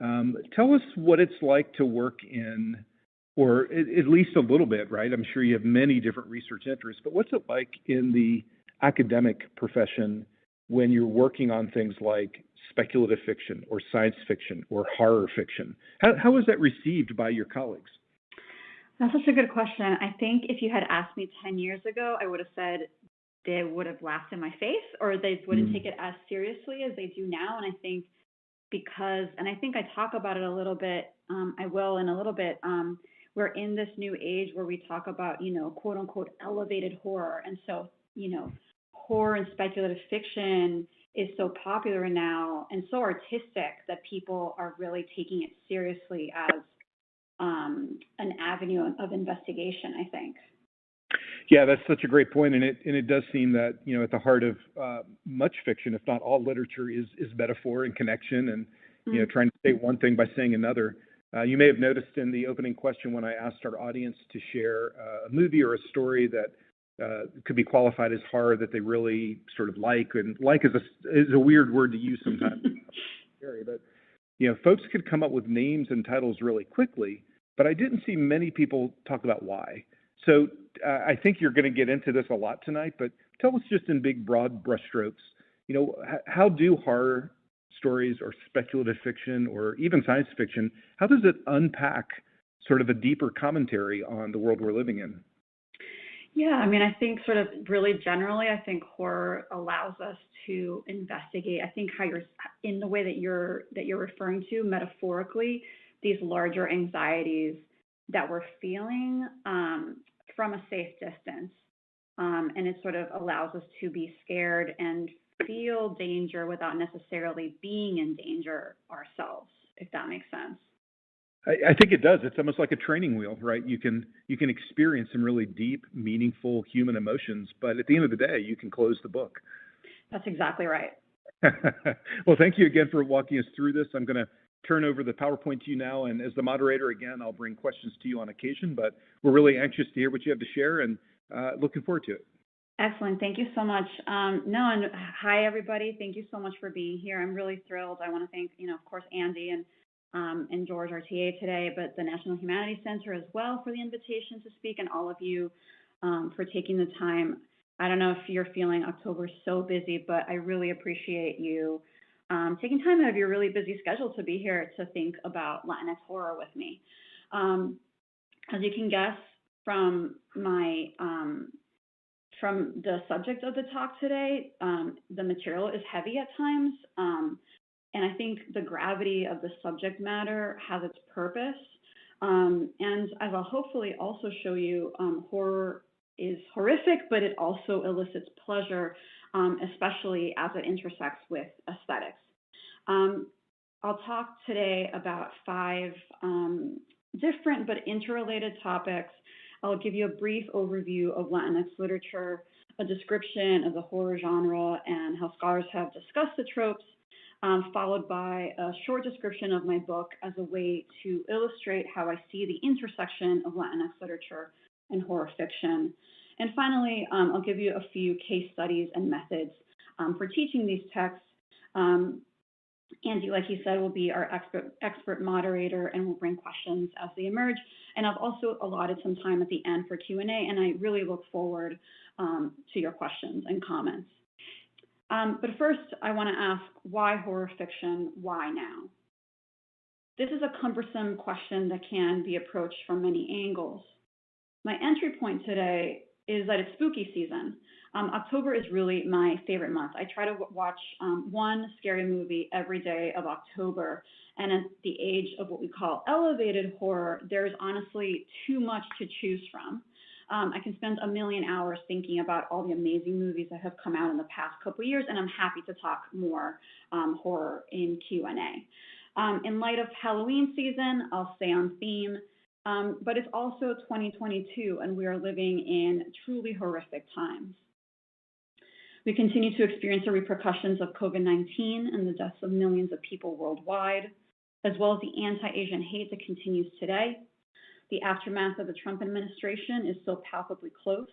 Tell us what it's like to work in, or at least a little bit, right? I'm sure you have many different research interests, but what's it like in the academic profession when you're working on things like speculative fiction or science fiction or horror fiction? How is that received by your colleagues? That's such a good question. I think if you had asked me 10 years ago, I would have said they would have laughed in my face, or they wouldn't take it as seriously as they do now. And I think and I think I talk about it a little bit, I will in a little bit, we're in this new age where we talk about, quote unquote, elevated horror. And so, horror and speculative fiction is so popular now and so artistic that people are really taking it seriously as an avenue of investigation, I think. Yeah, that's such a great point, and it does seem that at the heart of much fiction, if not all literature, is metaphor and connection, and trying to say one thing by saying another. You may have noticed in the opening question when I asked our audience to share a movie or a story that could be qualified as horror that they really sort of like, and like is a weird word to use sometimes, but folks could come up with names and titles really quickly, but I didn't see many people talk about why. So I think you're going to get into this a lot tonight, but tell us just in big, broad brushstrokes, how do horror stories or speculative fiction or even science fiction, how does it unpack sort of a deeper commentary on the world we're living in? Yeah, I mean, I think sort of really generally, I think horror allows us to investigate. I think how you're in the way that you're referring to metaphorically, these larger anxieties that we're feeling from a safe distance. And it sort of allows us to be scared and feel danger without necessarily being in danger ourselves, if that makes sense. I think it does. It's almost like a training wheel, right? You can experience some really deep, meaningful human emotions, but at the end of the day, you can close the book. That's exactly right. Well, thank you again for walking us through this. I'm going to turn over the PowerPoint to you now, and as the moderator, again, I'll bring questions to you on occasion, but we're really anxious to hear what you have to share and looking forward to it. Excellent. Thank you so much. And hi, everybody. Thank you so much for being here. I'm really thrilled. I want to thank, of course, Andy and George, our TA today, but the National Humanities Center as well for the invitation to speak, and all of you for taking the time. I don't know if you're feeling October so busy, but I really appreciate you taking time out of your really busy schedule to be here to think about Latinx horror with me. As you can guess from from the subject of the talk today, the material is heavy at times, and I think the gravity of the subject matter has its purpose. And as I'll hopefully also show you, horror is horrific, but it also elicits pleasure, especially as it intersects with aesthetics. I'll talk today about 5 different but interrelated topics. I'll give you a brief overview of Latinx literature, a description of the horror genre and how scholars have discussed the tropes, followed by a short description of my book as a way to illustrate how I see the intersection of Latinx literature and horror fiction. And finally, I'll give you a few case studies and methods for teaching these texts. Andy, like he said, will be our expert moderator and will bring questions as they emerge. And I've also allotted some time at the end for Q&A, and I really look forward to your questions and comments. But first, I want to ask, why horror fiction? Why now? This is a cumbersome question that can be approached from many angles. My entry point today is that it's spooky season. October is really my favorite month. I try to watch one scary movie every day of October. And at the age of what we call elevated horror, there's honestly too much to choose from. I can spend a million hours thinking about all the amazing movies that have come out in the past couple of years, and I'm happy to talk more horror in Q&A. In light of Halloween season, I'll stay on theme, but it's also 2022, and we are living in truly horrific times. We continue to experience the repercussions of COVID-19 and the deaths of millions of people worldwide, as well as the anti-Asian hate that continues today. The aftermath of the Trump administration is still palpably close.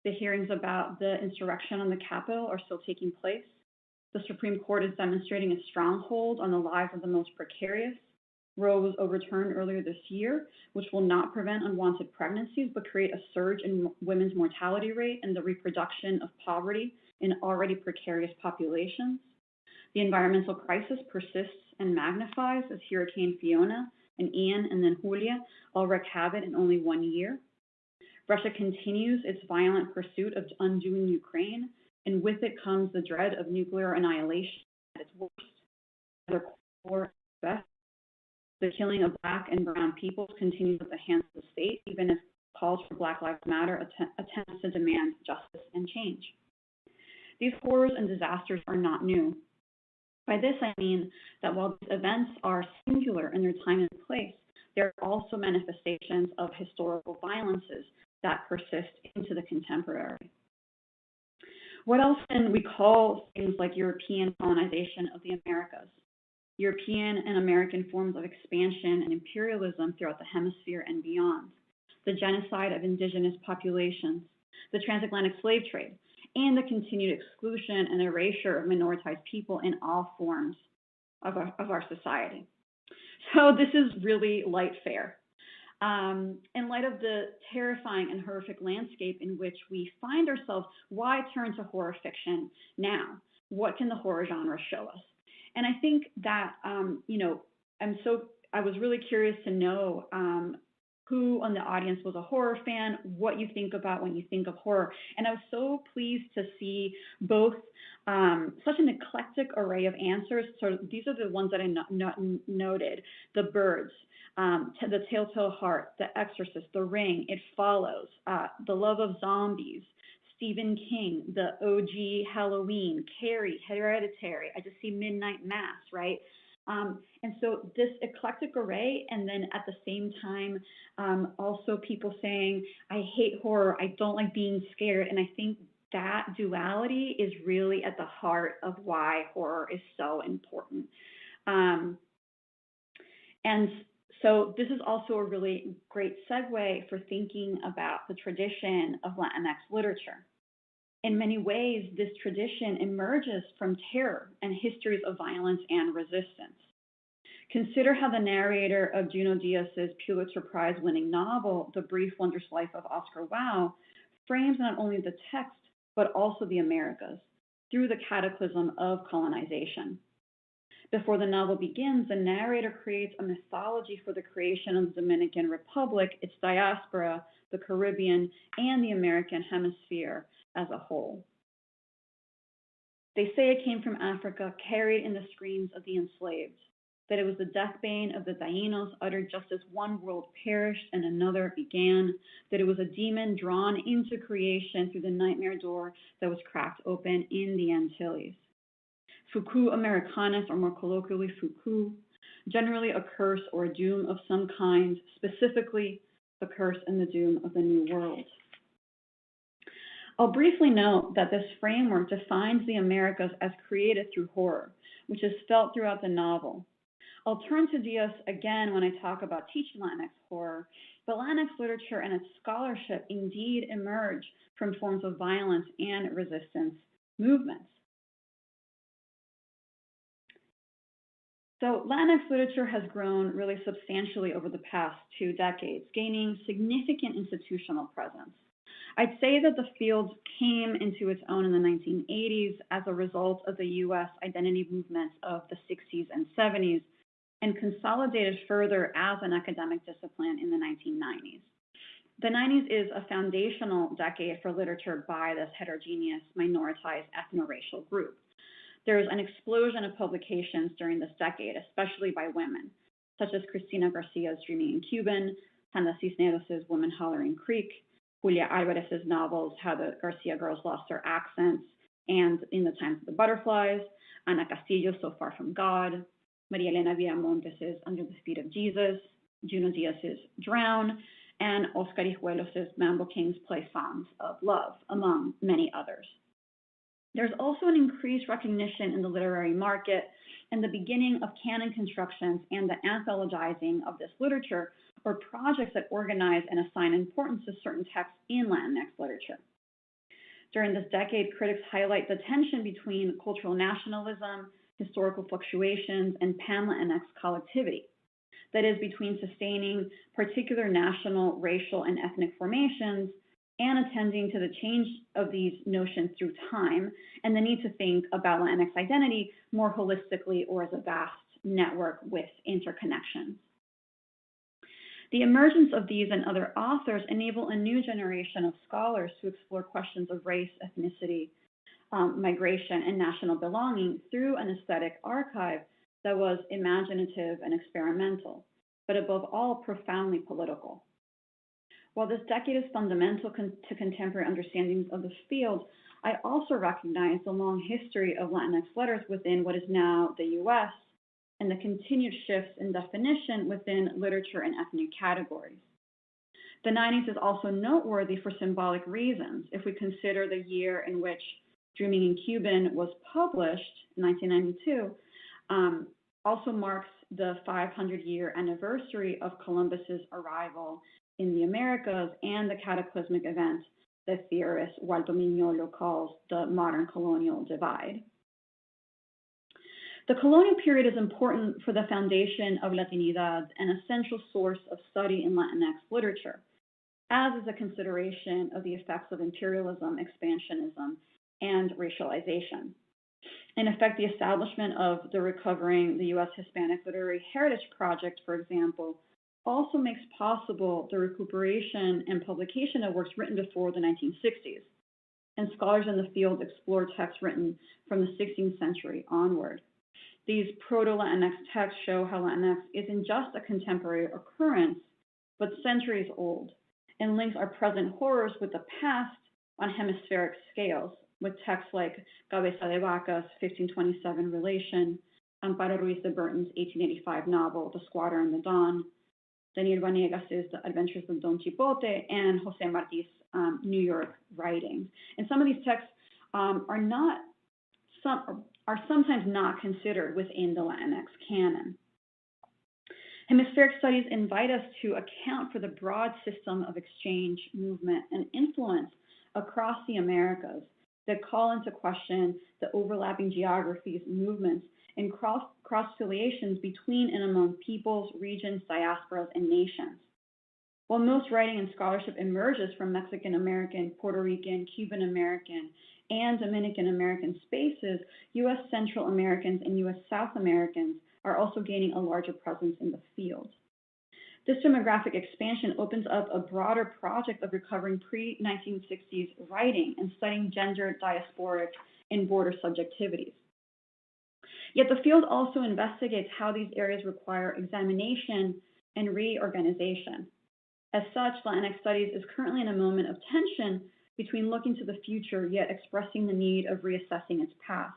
The hearings about the insurrection on the Capitol are still taking place. The Supreme Court is demonstrating a stronghold on the lives of the most precarious, Roe was overturned earlier this year, which will not prevent unwanted pregnancies, but create a surge in women's mortality rate and the reproduction of poverty in already precarious populations. The environmental crisis persists and magnifies as Hurricane Fiona and Ian and then Julia all wreak havoc in only 1 year. Russia continues its violent pursuit of undoing Ukraine, and with it comes the dread of nuclear annihilation at its worst. Their core best. The killing of Black and brown peoples continues at the hands of the state, even as calls for Black Lives Matter attempts to demand justice and change. These horrors and disasters are not new. By this, I mean that while these events are singular in their time and place, they are also manifestations of historical violences that persist into the contemporary. What else can we call things like European colonization of the Americas? European and American forms of expansion and imperialism throughout the hemisphere and beyond, the genocide of indigenous populations, the transatlantic slave trade, and the continued exclusion and erasure of minoritized people in all forms of our society. So this is really light fare. In light of the terrifying and horrific landscape in which we find ourselves, why turn to horror fiction now? What can the horror genre show us? And I think that, I was really curious to know who on the audience was a horror fan, what you think about when you think of horror. And I was so pleased to see both such an eclectic array of answers. So these are the ones that I noted: The Birds, The Telltale Heart, The Exorcist, The Ring, It Follows, The Love of Zombies, Stephen King, the OG Halloween, Carrie, Hereditary. I just see Midnight Mass, right? And so this eclectic array, and then at the same time, also people saying, I hate horror, I don't like being scared. And I think that duality is really at the heart of why horror is so important. And so this is also a really great segue for thinking about the tradition of Latinx literature. In many ways, this tradition emerges from terror and histories of violence and resistance. Consider how the narrator of Junot Díaz's Pulitzer Prize-winning novel, The Brief Wondrous Life of Oscar Wilde, frames not only the text, but also the Americas through the cataclysm of colonization. Before the novel begins, the narrator creates a mythology for the creation of the Dominican Republic, its diaspora, the Caribbean, and the American hemisphere as a whole. They say it came from Africa, carried in the screams of the enslaved, that it was the deathbane of the Taínos uttered just as one world perished and another began, that it was a demon drawn into creation through the nightmare door that was cracked open in the Antilles. Fuku Americanus, or more colloquially Fuku, generally a curse or a doom of some kind, specifically the curse and the doom of the New World. I'll briefly note that this framework defines the Americas as created through horror, which is felt throughout the novel. I'll turn to Díaz again when I talk about teaching Latinx horror, but Latinx literature and its scholarship indeed emerge from forms of violence and resistance movements. So Latinx literature has grown really substantially over the past 2 decades, gaining significant institutional presence. I'd say that the field came into its own in the 1980s as a result of the U.S. identity movements of the 60s and 70s, and consolidated further as an academic discipline in the 1990s. The 90s is a foundational decade for literature by this heterogeneous, minoritized ethno-racial group. There's an explosion of publications during this decade, especially by women, such as Cristina Garcia's Dreaming in Cuban, Tanda Cisneros' Women Hollering Creek, Julia Alvarez's novels How the Garcia Girls Lost Their Accents and In the Times of the Butterflies, Ana Castillo's So Far From God, Maria Elena Villamontes' Under the Feet of Jesus, Junot Díaz's Drown, and Oscar Hijuelos's Mambo King's Play Songs of Love, among many others. There's also an increased recognition in the literary market and the beginning of canon constructions and the anthologizing of this literature, or projects that organize and assign importance to certain texts in Latinx literature. During this decade, critics highlight the tension between cultural nationalism, historical fluctuations, and pan-Latinx collectivity. that is, between sustaining particular national, racial, and ethnic formations and attending to the change of these notions through time, and the need to think about Latinx identity more holistically or as a vast network with interconnections. The emergence of these and other authors enable a new generation of scholars to explore questions of race, ethnicity, migration, and national belonging through an aesthetic archive that was imaginative and experimental, but above all, profoundly political. While this decade is fundamental to contemporary understandings of the field, I also recognize the long history of Latinx letters within what is now the US and the continued shifts in definition within literature and ethnic categories. The 90s is also noteworthy for symbolic reasons. If we consider the year in which Dreaming in Cuban was published, 1992, also marks the 500-year anniversary of Columbus's arrival in the Americas and the cataclysmic event that theorist Waldo Mignolo calls the modern colonial divide. The colonial period is important for the foundation of Latinidad and a central source of study in Latinx literature, as is a consideration of the effects of imperialism, expansionism, and racialization. In effect, the establishment of the Recovering the U.S. Hispanic Literary Heritage Project, for example, also makes possible the recuperation and publication of works written before the 1960s, and scholars in the field explore texts written from the 16th century onward. These proto-Latinx texts show how Latinx isn't just a contemporary occurrence, but centuries old, and links our present horrors with the past on hemispheric scales, with texts like Cabeza de Vaca's 1527 Relation, Amparo Ruiz de Burton's 1885 novel, The Squatter and the Dawn, Daniel Vanegas' The Adventures of Don Chipote, and Jose Marti's New York writings. And some of these texts are sometimes not considered within the Latinx canon. Hemispheric studies invite us to account for the broad system of exchange, movement, and influence across the Americas that call into question the overlapping geographies, movements, and cross-affiliations between and among peoples, regions, diasporas, and nations. While most writing and scholarship emerges from Mexican American, Puerto Rican, Cuban American, and Dominican American spaces, U.S. Central Americans and U.S. South Americans are also gaining a larger presence in the field. This demographic expansion opens up a broader project of recovering pre-1960s writing and studying gender, diasporic, and border subjectivities. Yet the field also investigates how these areas require examination and reorganization. As such, Latinx studies is currently in a moment of tension between looking to the future yet expressing the need of reassessing its past,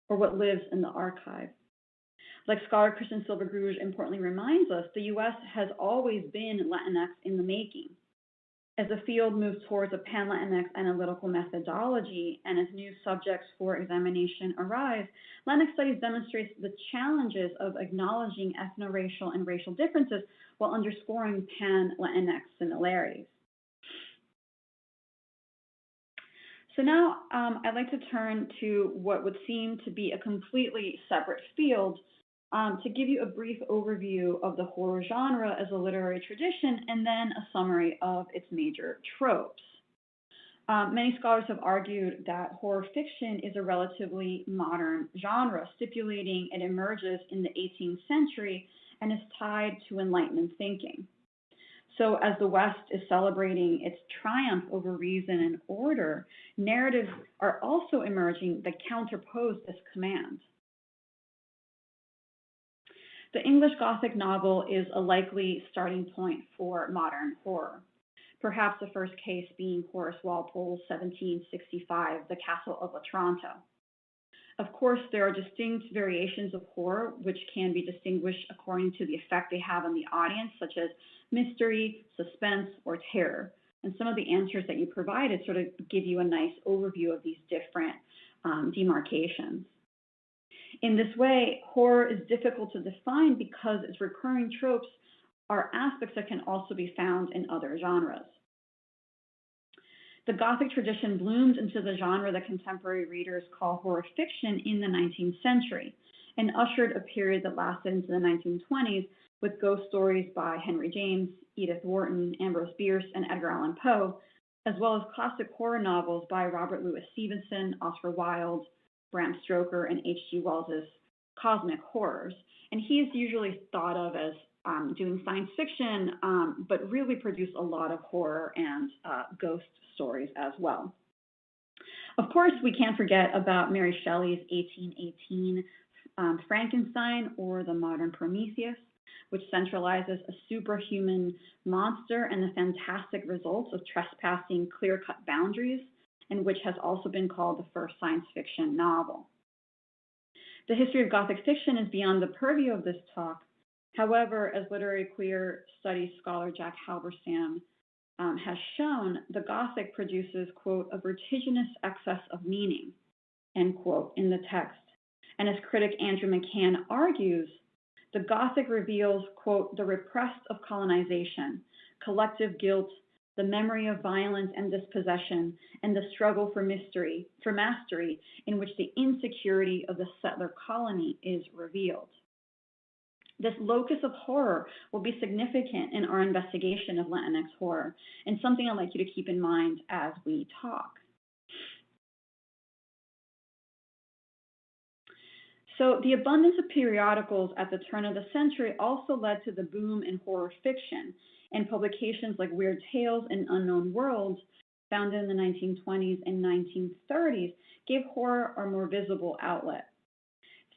or what lives in the archive. Like scholar Kristen Silvergruge importantly reminds us, the U.S. has always been Latinx in the making. As the field moves towards a pan-Latinx analytical methodology and as new subjects for examination arise, Latinx studies demonstrates the challenges of acknowledging ethno-racial and racial differences while underscoring pan-Latinx similarities. So now I'd like to turn to what would seem to be a completely separate field to give you a brief overview of the horror genre as a literary tradition and then a summary of its major tropes. Many scholars have argued that horror fiction is a relatively modern genre, stipulating it emerges in the 18th century and is tied to Enlightenment thinking. So as the West is celebrating its triumph over reason and order, narratives are also emerging that counterpose this command. The English Gothic novel is a likely starting point for modern horror, perhaps the first case being Horace Walpole's 1765, The Castle of Otranto. Of course, there are distinct variations of horror which can be distinguished according to the effect they have on the audience, such as mystery, suspense, or terror. And some of the answers that you provided sort of give you a nice overview of these different demarcations. In this way, horror is difficult to define because its recurring tropes are aspects that can also be found in other genres. The Gothic tradition bloomed into the genre that contemporary readers call horror fiction in the 19th century, and ushered a period that lasted into the 1920s with ghost stories by Henry James, Edith Wharton, Ambrose Bierce, and Edgar Allan Poe, as well as classic horror novels by Robert Louis Stevenson, Oscar Wilde, Bram Stoker, and H.G. Wells's cosmic horrors. And he is usually thought of as doing science fiction, but really produced a lot of horror and ghost stories as well. Of course, we can't forget about Mary Shelley's 1818 Frankenstein, or the modern Prometheus, which centralizes a superhuman monster and the fantastic results of trespassing clear-cut boundaries, and which has also been called the first science fiction novel. The history of Gothic fiction is beyond the purview of this talk. However, as literary queer studies scholar Jack Halberstam has shown, the Gothic produces, quote, a vertiginous excess of meaning, end quote, in the text. And as critic Andrew McCann argues, the Gothic reveals, quote, the repressed of colonization, collective guilt, the memory of violence and dispossession, and the struggle for mastery, in which the insecurity of the settler colony is revealed. This locus of horror will be significant in our investigation of Latinx horror, and something I'd like you to keep in mind as we talk. So the abundance of periodicals at the turn of the century also led to the boom in horror fiction, and publications like Weird Tales and Unknown Worlds, founded in the 1920s and 1930s, gave horror a more visible outlet.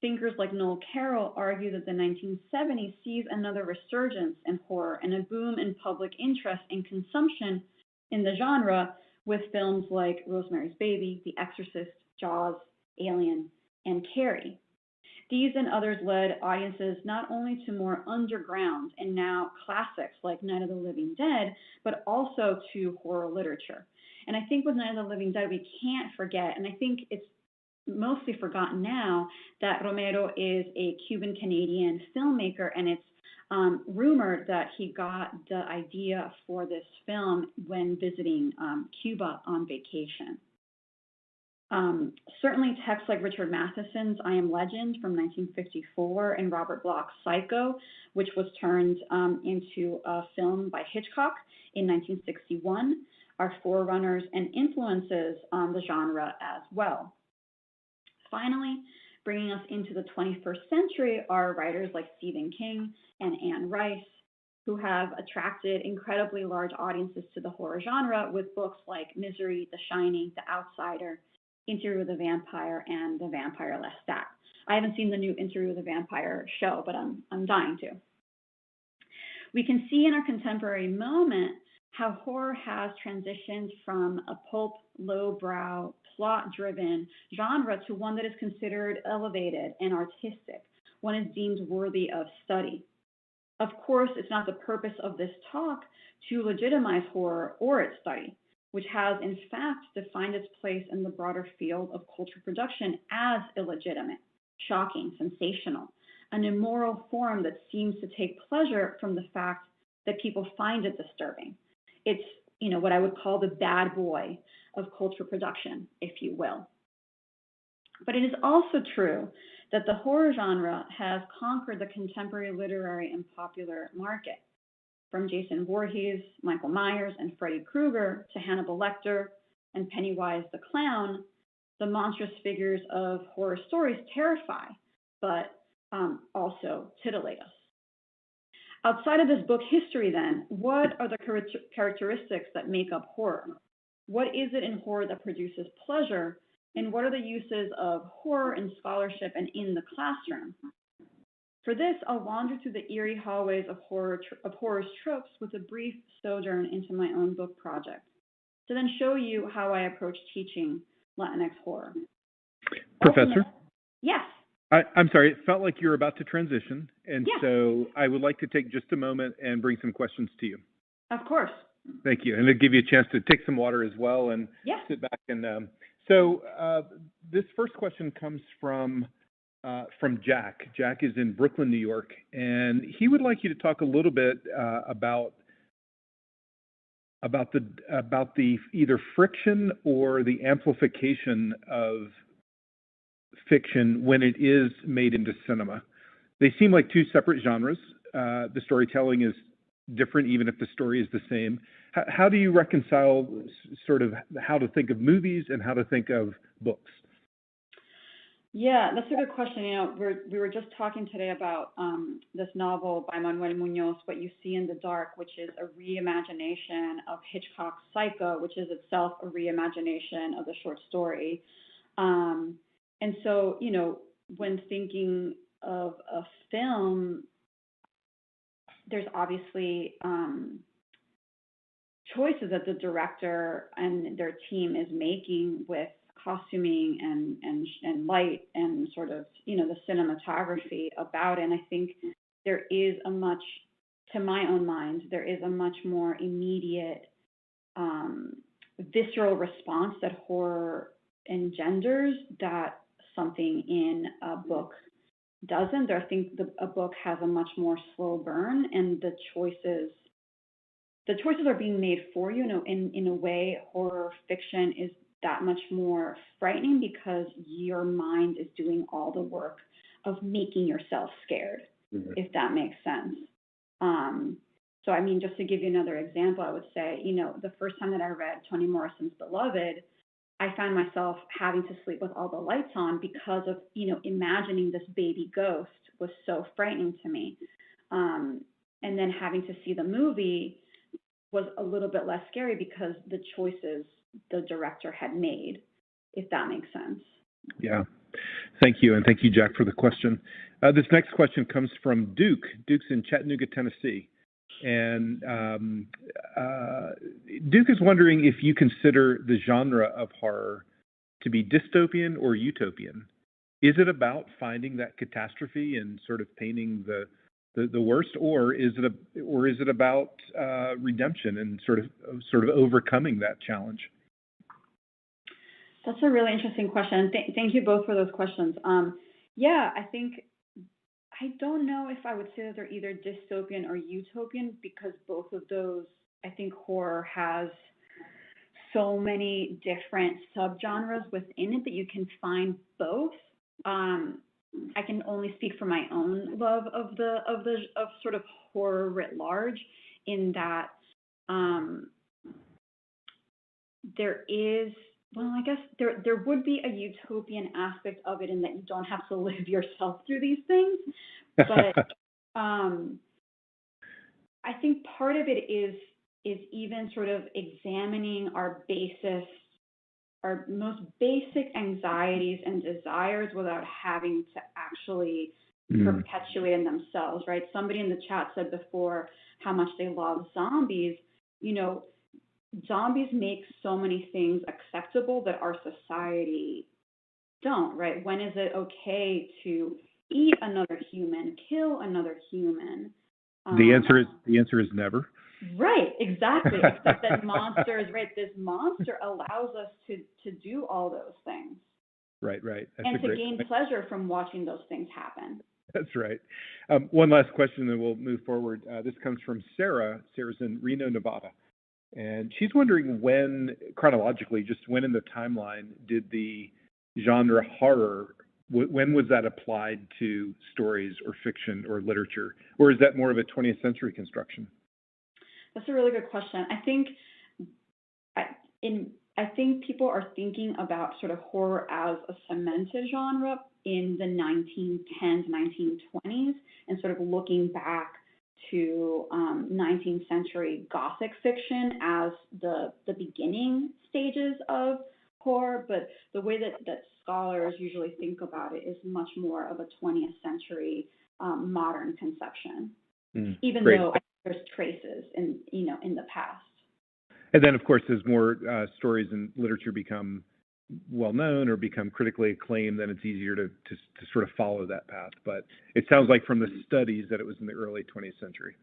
Thinkers like Noel Carroll argue that the 1970s sees another resurgence in horror and a boom in public interest and consumption in the genre, with films like Rosemary's Baby, The Exorcist, Jaws, Alien, and Carrie. These and others led audiences not only to more underground and now classics like Night of the Living Dead, but also to horror literature. And I think with Night of the Living Dead, we can't forget, and I think it's mostly forgotten now, that Romero is a Cuban-Canadian filmmaker, and it's rumored that he got the idea for this film when visiting Cuba on vacation. Certainly texts like Richard Matheson's I Am Legend from 1954 and Robert Bloch's Psycho, which was turned into a film by Hitchcock in 1961, are forerunners and influences on the genre as well. Finally, bringing us into the 21st century are writers like Stephen King and Anne Rice, who have attracted incredibly large audiences to the horror genre with books like Misery, The Shining, The Outsider, Interview with the Vampire, and The Vampire Lestat. I haven't seen the new Interview with the Vampire show, but I'm dying to. We can see in our contemporary moment how horror has transitioned from a pulp, lowbrow, plot-driven genre to one that is considered elevated and artistic, one is deemed worthy of study. Of course, it's not the purpose of this talk to legitimize horror or its study, which has in fact defined its place in the broader field of culture production as illegitimate, shocking, sensational, an immoral form that seems to take pleasure from the fact that people find it disturbing. It's, what I would call the bad boy of culture production, if you will. But it is also true that the horror genre has conquered the contemporary literary and popular market. From Jason Voorhees, Michael Myers, and Freddie Kruger to Hannibal Lecter and Pennywise the Clown, the monstrous figures of horror stories terrify, but also titillate us. Outside of this book history, then, what are the characteristics that make up horror? What is it in horror that produces pleasure? And what are the uses of horror in scholarship and in the classroom? For this, I'll wander through the eerie hallways of horror's tropes with a brief sojourn into my own book project, to then show you how I approach teaching Latinx horror. Professor? Yes. I'm sorry, it felt like you were about to transition, and yeah. So I would like to take just a moment and bring some questions to you. Of course. Thank you, and it'll give you a chance to take some water as well and sit back. And this first question comes from Jack. Jack is in Brooklyn, New York, and he would like you to talk a little bit about the either friction or the amplification of fiction when it is made into cinema? They seem like two separate genres. The storytelling is different, even if the story is the same. How do you reconcile sort of how to think of movies and how to think of books? Yeah, that's a good question. We were just talking today about this novel by Manuel Munoz, What You See in the Dark, which is a reimagination of Hitchcock's Psycho, which is itself a reimagination of the short story. And so, when thinking of a film, there's obviously choices that the director and their team is making with costuming and light and sort of, the cinematography about it. And I think there is to my own mind, there is a much more immediate, visceral response that horror engenders that something in a book doesn't. I think a book has a much more slow burn, and the choices are being made for you. In a way, horror fiction is that much more frightening because your mind is doing all the work of making yourself scared, if that makes sense. So, I mean, just to give you another example, I would say, the first time that I read Toni Morrison's Beloved, I found myself having to sleep with all the lights on because of, imagining this baby ghost was so frightening to me. And then having to see the movie was a little bit less scary because the choices the director had made, if that makes sense. Yeah. Thank you. And thank you, Jack, for the question. This next question comes from Duke. Duke's in Chattanooga, Tennessee. And Duke is wondering if you consider the genre of horror to be dystopian or utopian. Is it about finding that catastrophe and sort of painting the worst, or is it about redemption and sort of overcoming that challenge? That's a really interesting question. Thank you both for those questions. I don't know if I would say that they're either dystopian or utopian, because both of those, I think horror has so many different subgenres within it that you can find both. I can only speak for my own love of sort of horror writ large, in that there is, well, I guess there would be a utopian aspect of it in that you don't have to live yourself through these things. But I think part of it is even sort of examining our most basic anxieties and desires without having to actually perpetuate in themselves, right? Somebody in the chat said before how much they love zombies. Zombies make so many things acceptable that our society don't, right? When is it okay to eat another human, kill another human? The answer is never. Right, exactly. Except that monsters, right? This monster allows us to do all those things. Right. That's and to gain pleasure from watching those things happen. That's right. One last question, then we'll move forward. This comes from Sarah. Sarah's in Reno, Nevada. And she's wondering when, chronologically, just when in the timeline did the genre horror, when was that applied to stories or fiction or literature? Or is that more of a 20th century construction? That's a really good question. I think people are thinking about sort of horror as a cemented genre in the 1910s, 1920s, and sort of looking back to 19th century Gothic fiction as the beginning stages of horror. But the way that scholars usually think about it is much more of a 20th century modern conception, even Great. though there's traces in the past. And then, of course, as more stories and literature become well-known or become critically acclaimed, then it's easier to sort of follow that path. But it sounds like from the studies that it was in the early 20th century.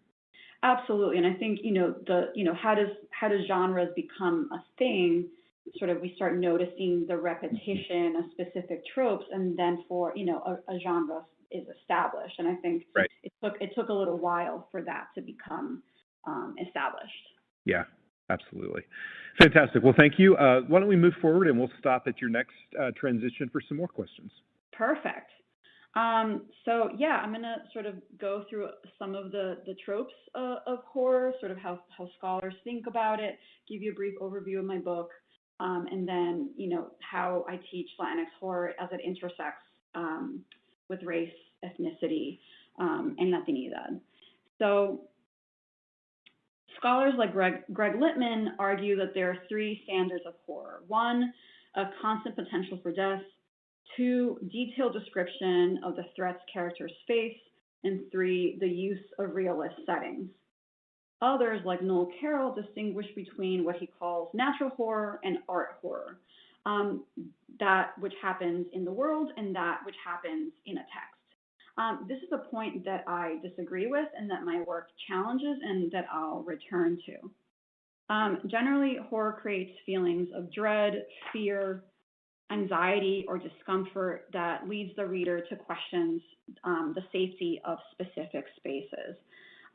Absolutely. And I think, how does genres become a thing? Sort of we start noticing the repetition of specific tropes, and then for, a genre is established. And I think it took a little while for that to become established. Yeah, absolutely. Fantastic. Well, thank you. Why don't we move forward and we'll stop at your next transition for some more questions. Perfect. So yeah, I'm gonna sort of go through some of the tropes of horror, sort of how scholars think about it, give you a brief overview of my book, and then, how I teach Latinx horror as it intersects with race, ethnicity, and Latinidad. So scholars like Greg Littman argue that there are three standards of horror. One, a constant potential for death. Two, detailed description of the threats characters face. And three, the use of realist settings. Others, like Noel Carroll, distinguish between what he calls natural horror and art horror, that which happens in the world and that which happens in a text. This is a point that I disagree with and that my work challenges and that I'll return to. Generally, horror creates feelings of dread, fear, anxiety, or discomfort that leads the reader to question the safety of specific spaces.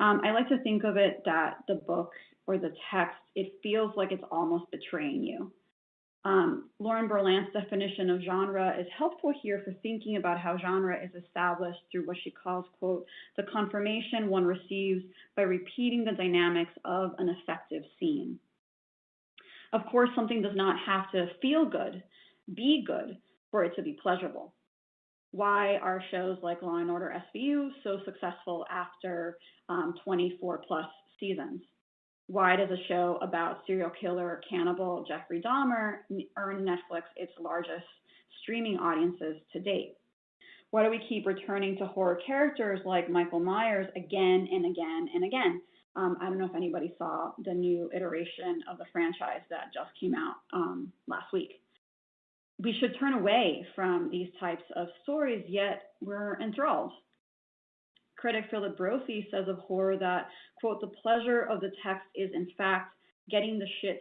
I like to think of it that the book or the text, it feels like it's almost betraying you. Lauren Berlant's definition of genre is helpful here for thinking about how genre is established through what she calls, quote, the confirmation one receives by repeating the dynamics of an effective scene. Of course, something does not have to feel good, be good, for it to be pleasurable. Why are shows like Law and Order SVU so successful after 24 plus seasons? Why does a show about serial killer cannibal Jeffrey Dahmer earn Netflix its largest streaming audiences to date? Why do we keep returning to horror characters like Michael Myers again and again and again? I don't know if anybody saw the new iteration of the franchise that just came out last week. We should turn away from these types of stories, yet we're enthralled. Critic Philip Brophy says of horror that, quote, the pleasure of the text is in fact getting the shit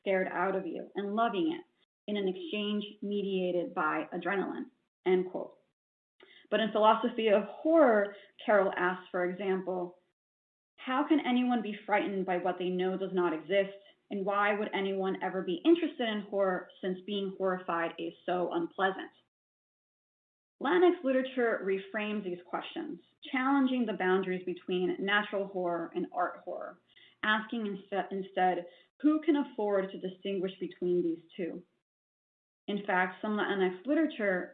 scared out of you and loving it in an exchange mediated by adrenaline, end quote. But in philosophy of horror, Carroll asks, for example, how can anyone be frightened by what they know does not exist? And why would anyone ever be interested in horror since being horrified is so unpleasant? Latinx literature reframes these questions, challenging the boundaries between natural horror and art horror, asking instead, who can afford to distinguish between these two? In fact, some Latinx literature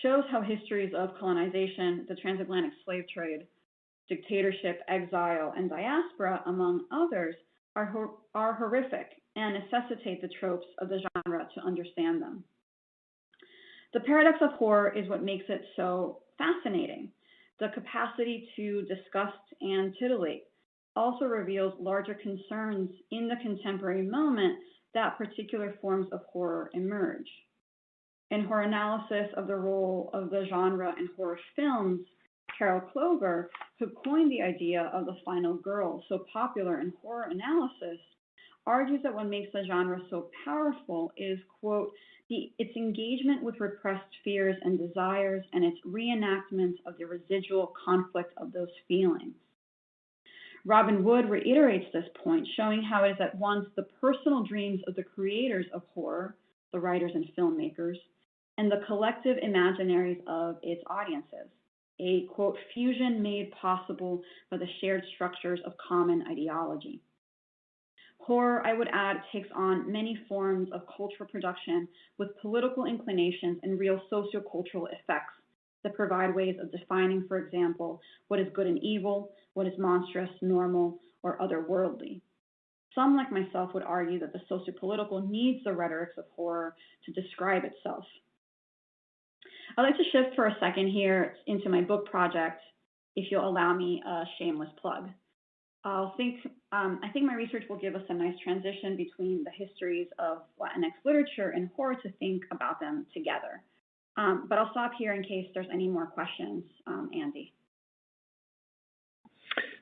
shows how histories of colonization, the transatlantic slave trade, dictatorship, exile, and diaspora, among others, are horrific and necessitate the tropes of the genre to understand them. The paradox of horror is what makes it so fascinating. The capacity to disgust and titillate also reveals larger concerns in the contemporary moment that particular forms of horror emerge. In her analysis of the role of the genre in horror films, Carol Clover, who coined the idea of the final girl, so popular in horror analysis, argues that what makes the genre so powerful is, quote, its engagement with repressed fears and desires and its reenactment of the residual conflict of those feelings. Robin Wood reiterates this point, showing how it is at once the personal dreams of the creators of horror, the writers and filmmakers, and the collective imaginaries of its audiences. A, quote, fusion made possible by the shared structures of common ideology. Horror, I would add, takes on many forms of cultural production with political inclinations and real sociocultural effects that provide ways of defining, for example, what is good and evil, what is monstrous, normal, or otherworldly. Some, like myself, would argue that the sociopolitical needs the rhetorics of horror to describe itself. I'd like to shift for a second here into my book project, if you'll allow me a shameless plug. I think my research will give us a nice transition between the histories of Latinx literature and horror to think about them together. But I'll stop here in case there's any more questions, Andy.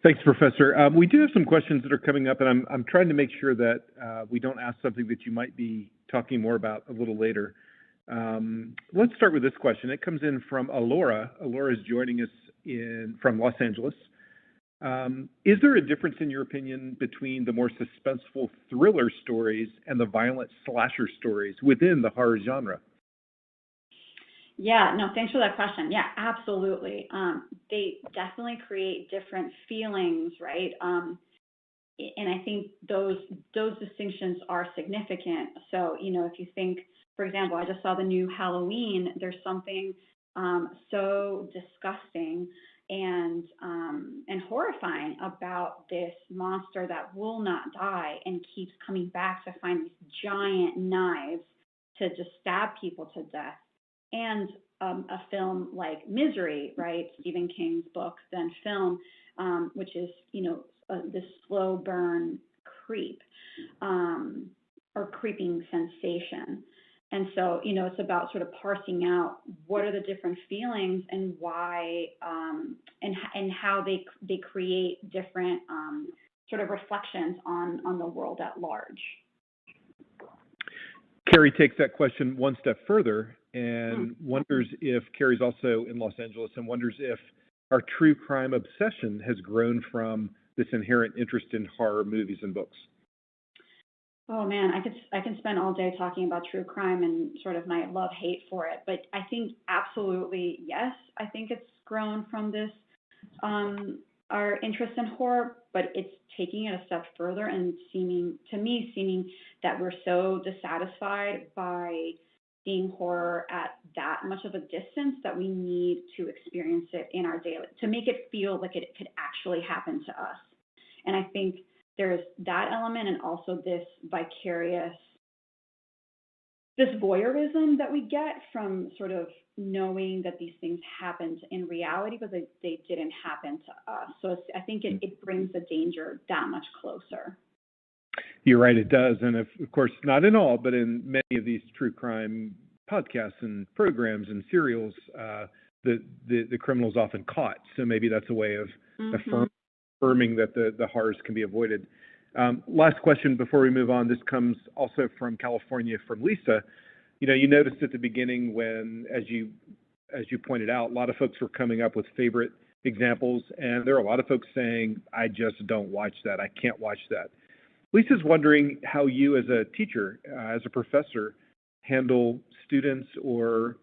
Thanks, Professor. We do have some questions that are coming up, and I'm trying to make sure that we don't ask something that you might be talking more about a little later. Let's start with this question. It comes in from Alora. Alora is joining us from Los Angeles. Is there a difference, in your opinion, between the more suspenseful thriller stories and the violent slasher stories within the horror genre? Yeah, no, thanks for that question. Yeah, absolutely. They definitely create different feelings, right? And I think those distinctions are significant. So, if you think, for example, I just saw the new Halloween. There's something so disgusting and horrifying about this monster that will not die and keeps coming back to find these giant knives to just stab people to death. And a film like Misery, right? Stephen King's book, then film, which is, this slow burn creep or creeping sensation. And so, it's about sort of parsing out what are the different feelings and why and how they create different sort of reflections on the world at large. Carrie takes that question one step further and wonders if, Carrie's also in Los Angeles, and wonders if our true crime obsession has grown from this inherent interest in horror movies and books. Oh man, I can spend all day talking about true crime and sort of my love-hate for it, but I think absolutely yes. I think it's grown from this our interest in horror, but it's taking it a step further and seeming that we're so dissatisfied by seeing horror at that much of a distance that we need to experience it in our daily, to make it feel like it could actually happen to us. And I think there's that element and also this voyeurism that we get from sort of knowing that these things happened in reality, but they didn't happen to us. So I think it brings the danger that much closer. You're right, it does. And of course, not in all, but in many of these true crime podcasts and programs and serials, the criminal's often caught. So maybe that's a way of affirming that the horrors can be avoided. Last question before we move on. This comes also from California, from Lisa. You noticed at the beginning when, as you pointed out, a lot of folks were coming up with favorite examples, and there are a lot of folks saying, I just don't watch that. I can't watch that. Lisa's wondering how you as a teacher, as a professor, handle students or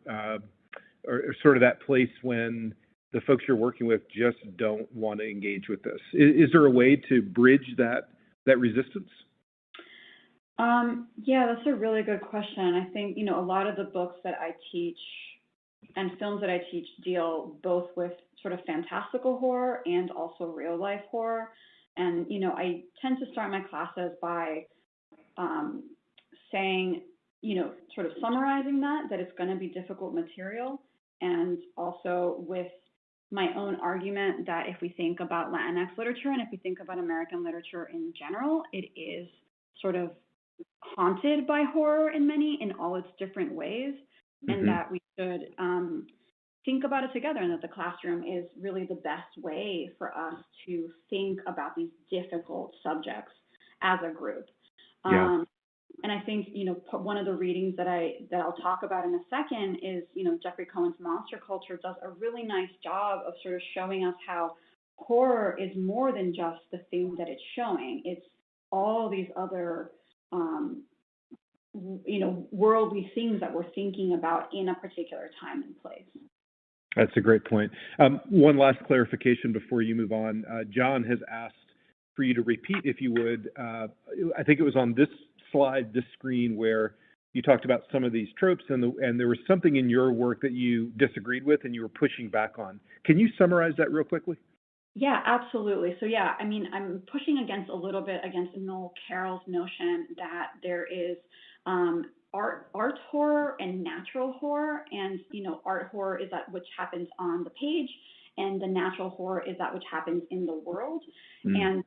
sort of that place when the folks you're working with just don't want to engage with this. Is there a way to bridge that resistance? Yeah, that's a really good question. I think, a lot of the books that I teach and films that I teach deal both with sort of fantastical horror and also real life horror. And, I tend to start my classes by saying, sort of summarizing that it's going to be difficult material, and also with my own argument that if we think about Latinx literature and if we think about American literature in general, it is sort of haunted by horror in all its different ways, and that we should think about it together, and that the classroom is really the best way for us to think about these difficult subjects as a group. Yeah. And I think, one of the readings that I'll talk about in a second is, Jeffrey Cohen's Monster Culture does a really nice job of sort of showing us how horror is more than just the thing that it's showing. It's all these other, worldly things that we're thinking about in a particular time and place. That's a great point. One last clarification before you move on. John has asked for you to repeat, if you would. I think it was on this slide, this screen, where you talked about some of these tropes, and there was something in your work that you disagreed with and you were pushing back on. Can you summarize that real quickly? Yeah, absolutely. So yeah, I mean, I'm pushing against Noel Carroll's notion that there is art horror and natural horror, and art horror is that which happens on the page, and the natural horror is that which happens in the world. And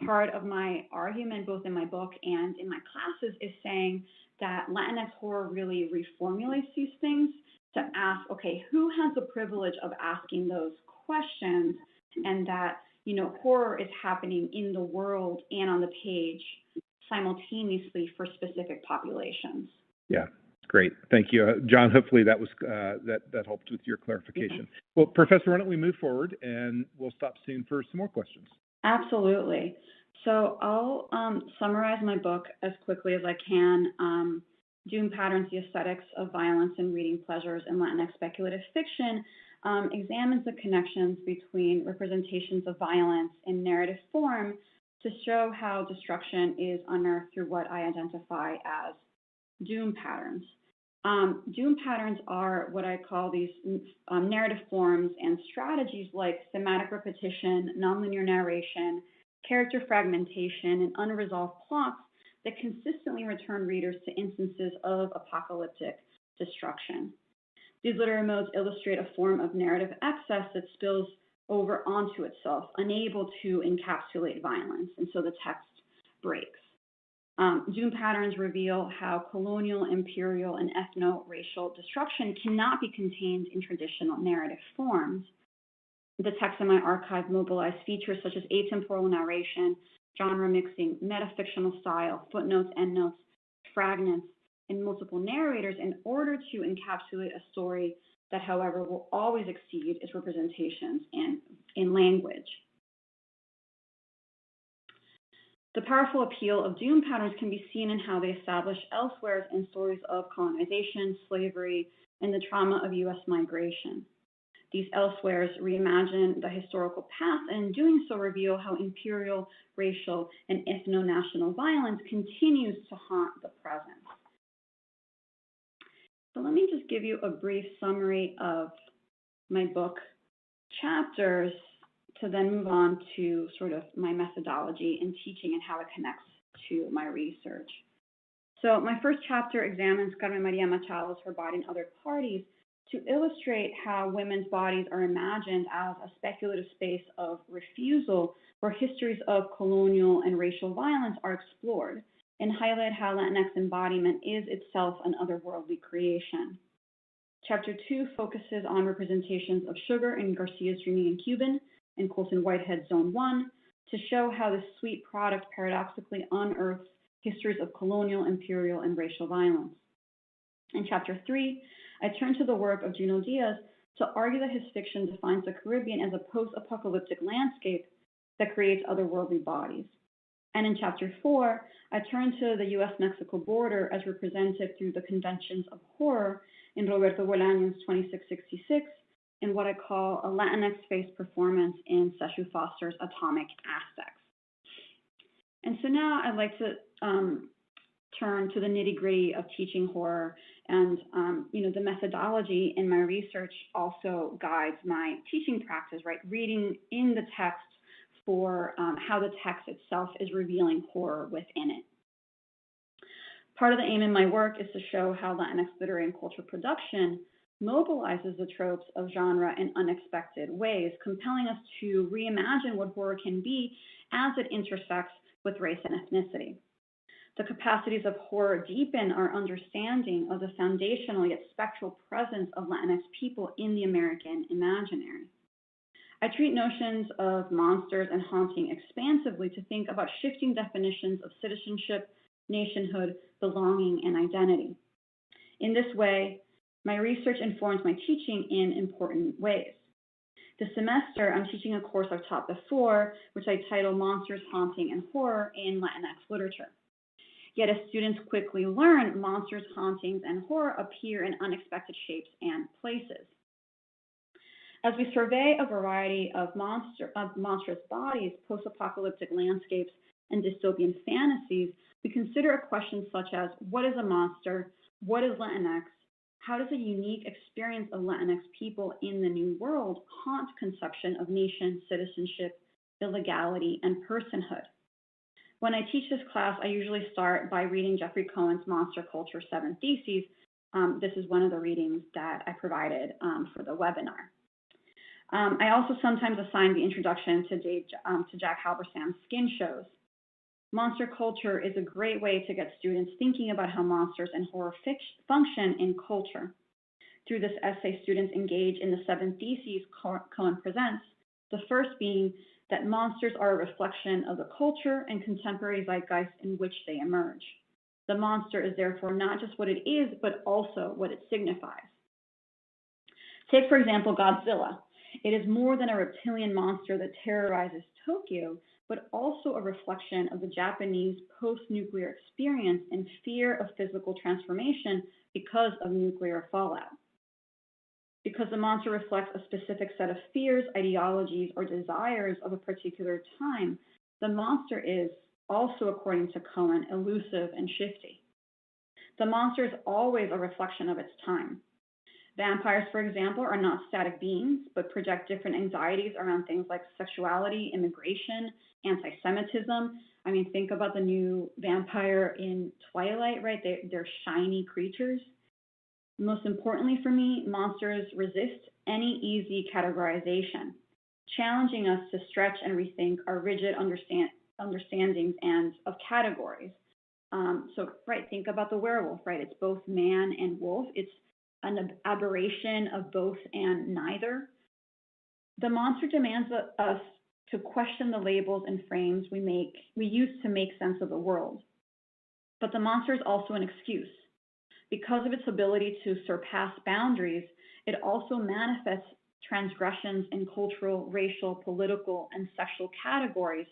part of my argument, both in my book and in my classes, is saying that Latinx horror really reformulates these things to ask, okay, who has the privilege of asking those questions, and that horror is happening in the world and on the page simultaneously for specific populations. Yeah, great. Thank you. John, hopefully that was that helped with your clarification. Yeah. Well, Professor, why don't we move forward, and we'll stop soon for some more questions. Absolutely. So I'll summarize my book as quickly as I can. Doom Patterns, the Aesthetics of Violence and Reading Pleasures in Latinx Speculative Fiction, examines the connections between representations of violence in narrative form to show how destruction is unearthed through what I identify as doom patterns. Doom patterns are what I call these narrative forms and strategies like thematic repetition, nonlinear narration, character fragmentation, and unresolved plots that consistently return readers to instances of apocalyptic destruction. These literary modes illustrate a form of narrative excess that spills over onto itself, unable to encapsulate violence, and so the text breaks. Doom patterns reveal how colonial, imperial, and ethno-racial destruction cannot be contained in traditional narrative forms. The texts in my archive mobilize features such as atemporal narration, genre mixing, metafictional style, footnotes, endnotes, fragments, and multiple narrators in order to encapsulate a story that, however, will always exceed its representations in language. The powerful appeal of doom patterns can be seen in how they establish elsewhere in stories of colonization, slavery, and the trauma of U.S. migration. These elsewheres reimagine the historical past and in doing so reveal how imperial, racial, and ethno-national violence continues to haunt the present. So let me just give you a brief summary of my book chapters to then move on to sort of my methodology in teaching and how it connects to my research. So my first chapter examines Carmen Maria Machado's Her Body and Other Parties to illustrate how women's bodies are imagined as a speculative space of refusal where histories of colonial and racial violence are explored, and highlight how Latinx embodiment is itself an otherworldly creation. Chapter 2 focuses on representations of sugar in Garcia's Dreaming in Cuban and Colson Whitehead's Zone 1 to show how this sweet product paradoxically unearths histories of colonial, imperial, and racial violence. In Chapter 3, I turn to the work of Junot Diaz to argue that his fiction defines the Caribbean as a post-apocalyptic landscape that creates otherworldly bodies. And in Chapter 4, I turn to the U.S.-Mexico border as represented through the conventions of horror in Roberto Bolaño's 2666 and what I call a Latinx-based performance in Seshu Foster's Atomic Aspects. And so now I'd like to turn to the nitty-gritty of teaching horror, and the methodology in my research also guides my teaching practice, right? Reading in the text for how the text itself is revealing horror within it. Part of the aim in my work is to show how Latinx literary and cultural production mobilizes the tropes of genre in unexpected ways, compelling us to reimagine what horror can be as it intersects with race and ethnicity. The capacities of horror deepen our understanding of the foundational yet spectral presence of Latinx people in the American imaginary. I treat notions of monsters and haunting expansively to think about shifting definitions of citizenship, nationhood, belonging, and identity. In this way, my research informs my teaching in important ways. This semester, I'm teaching a course I've taught before, which I title Monsters, Haunting, and Horror in Latinx Literature. Yet as students quickly learn, monsters, hauntings, and horror appear in unexpected shapes and places. As we survey a variety of monstrous bodies, post-apocalyptic landscapes, and dystopian fantasies, we consider a question such as, what is a monster? What is Latinx? How does a unique experience of Latinx people in the New World haunt conception of nation, citizenship, illegality, and personhood? When I teach this class, I usually start by reading Jeffrey Cohen's Monster Culture 7 Theses. This is one of the readings that I provided for the webinar. I also sometimes assign the introduction to Jack Halberstam's Skin Shows. Monster culture is a great way to get students thinking about how monsters and horror function in culture. Through this essay, students engage in the 7 theses Cohen presents, the first being that monsters are a reflection of the culture and contemporary zeitgeist in which they emerge. The monster is therefore not just what it is, but also what it signifies. Take, for example, Godzilla. It is more than a reptilian monster that terrorizes Tokyo, but also a reflection of the Japanese post-nuclear experience and fear of physical transformation because of nuclear fallout. Because the monster reflects a specific set of fears, ideologies, or desires of a particular time, the monster is also, according to Cohen, elusive and shifty. The monster is always a reflection of its time. Vampires, for example, are not static beings, but project different anxieties around things like sexuality, immigration, anti-Semitism. I mean, think about the new vampire in Twilight, right? They're shiny creatures. Most importantly for me, monsters resist any easy categorization, challenging us to stretch and rethink our rigid understandings and of categories. Right, think about the werewolf, right? It's both man and wolf. It's an aberration of both and neither. The monster demands us to question the labels and frames we use to make sense of the world. But the monster is also an excuse. Because of its ability to surpass boundaries, it also manifests transgressions in cultural, racial, political, and sexual categories,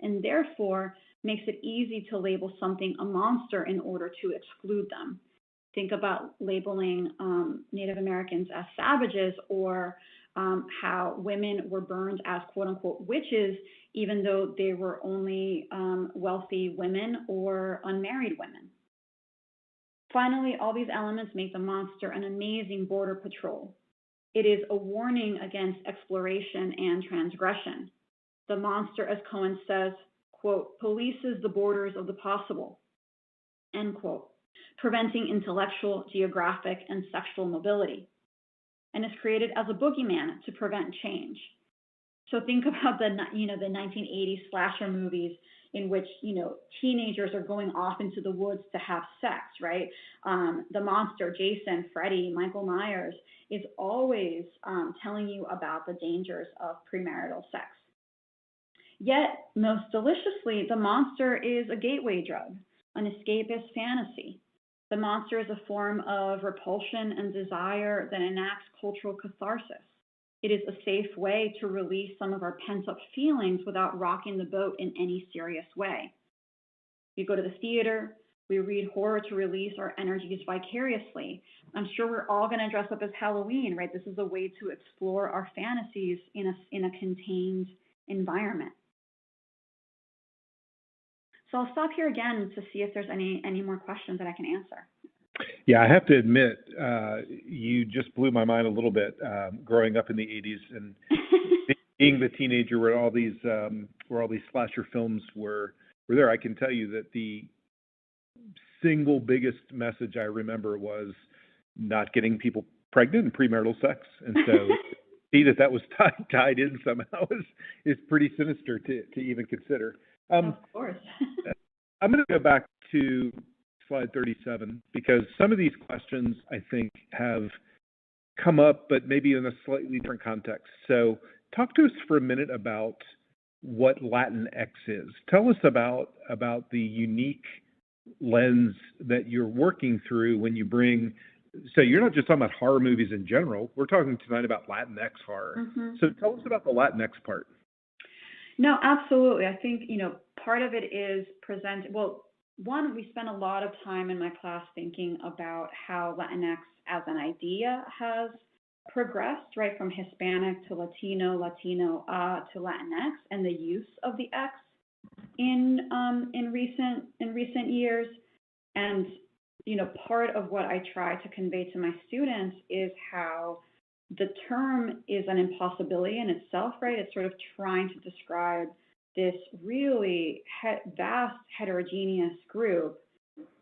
and therefore makes it easy to label something a monster in order to exclude them. Think about labeling Native Americans as savages, or how women were burned as quote-unquote witches, even though they were only wealthy women or unmarried women. Finally, all these elements make the monster an amazing border patrol. It is a warning against exploration and transgression. The monster, as Cohen says, quote, polices the borders of the possible, end quote, preventing intellectual, geographic, and sexual mobility, and is created as a boogeyman to prevent change. So think about the 1980s slasher movies in which, teenagers are going off into the woods to have sex, right? The monster, Jason, Freddie, Michael Myers, is always telling you about the dangers of premarital sex. Yet, most deliciously, the monster is a gateway drug, an escapist fantasy. The monster is a form of repulsion and desire that enacts cultural catharsis. It is a safe way to release some of our pent-up feelings without rocking the boat in any serious way. We go to the theater, we read horror to release our energies vicariously. I'm sure we're all going to dress up as Halloween, right? This is a way to explore our fantasies in a contained environment. So I'll stop here again to see if there's any more questions that I can answer. Yeah, I have to admit, you just blew my mind a little bit. Growing up in the '80s and being the teenager where all these slasher films were there, I can tell you that the single biggest message I remember was not getting people pregnant and premarital sex, and so see that was tied in somehow is pretty sinister to even consider. Of course. I'm going to go back to slide 37, because some of these questions, I think, have come up, but maybe in a slightly different context. So talk to us for a minute about what Latinx is. Tell us about the unique lens that you're working through when you bring, so you're not just talking about horror movies in general, we're talking tonight about Latinx horror. Mm-hmm. So tell us about the Latinx part. No, absolutely. I think, part of it is one, we spent a lot of time in my class thinking about how Latinx as an idea has progressed, right, from Hispanic to Latino to Latinx, and the use of the X in recent years. And part of what I try to convey to my students is how the term is an impossibility in itself, right? It's sort of trying to describe this really vast heterogeneous group.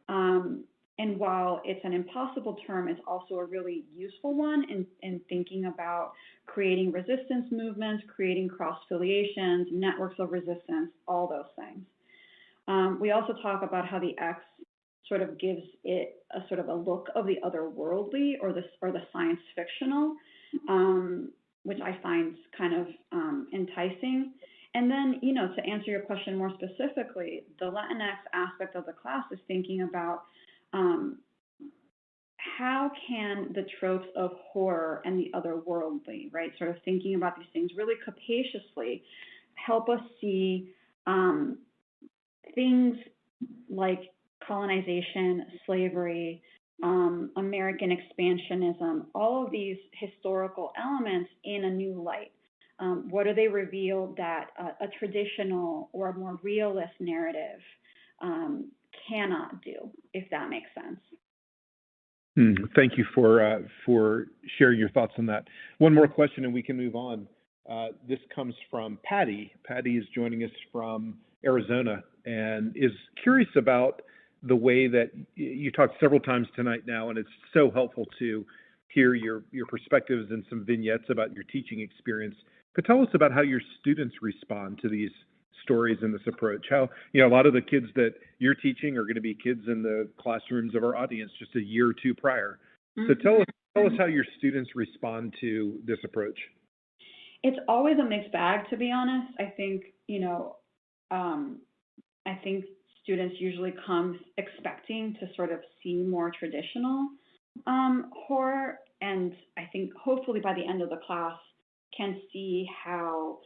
And while it's an impossible term, it's also a really useful one in thinking about creating resistance movements, creating cross-affiliations, networks of resistance, all those things. We also talk about how the X sort of gives it a sort of a look of the otherworldly or the science fictional, which I find kind of enticing. And then, to answer your question more specifically, the Latinx aspect of the class is thinking about how can the tropes of horror and the otherworldly, right, sort of thinking about these things really capaciously, help us see Um, Things like colonization, slavery, American expansionism, all of these historical elements in a new light. What do they reveal that a traditional or more realist narrative cannot do, if that makes sense? Thank you for sharing your thoughts on that. One more question, and we can move on. This comes from Patty. Patty is joining us from Arizona and is curious about the way that you talked several times tonight now, and it's so helpful to hear your perspectives and some vignettes about your teaching experience. But tell us about how your students respond to these stories and this approach. How, a lot of the kids that you're teaching are going to be kids in the classrooms of our audience just a year or two prior. So tell us how your students respond to this approach. It's always a mixed bag, to be honest. I think, I think students usually come expecting to sort of see more traditional horror, and I think hopefully by the end of the class can see how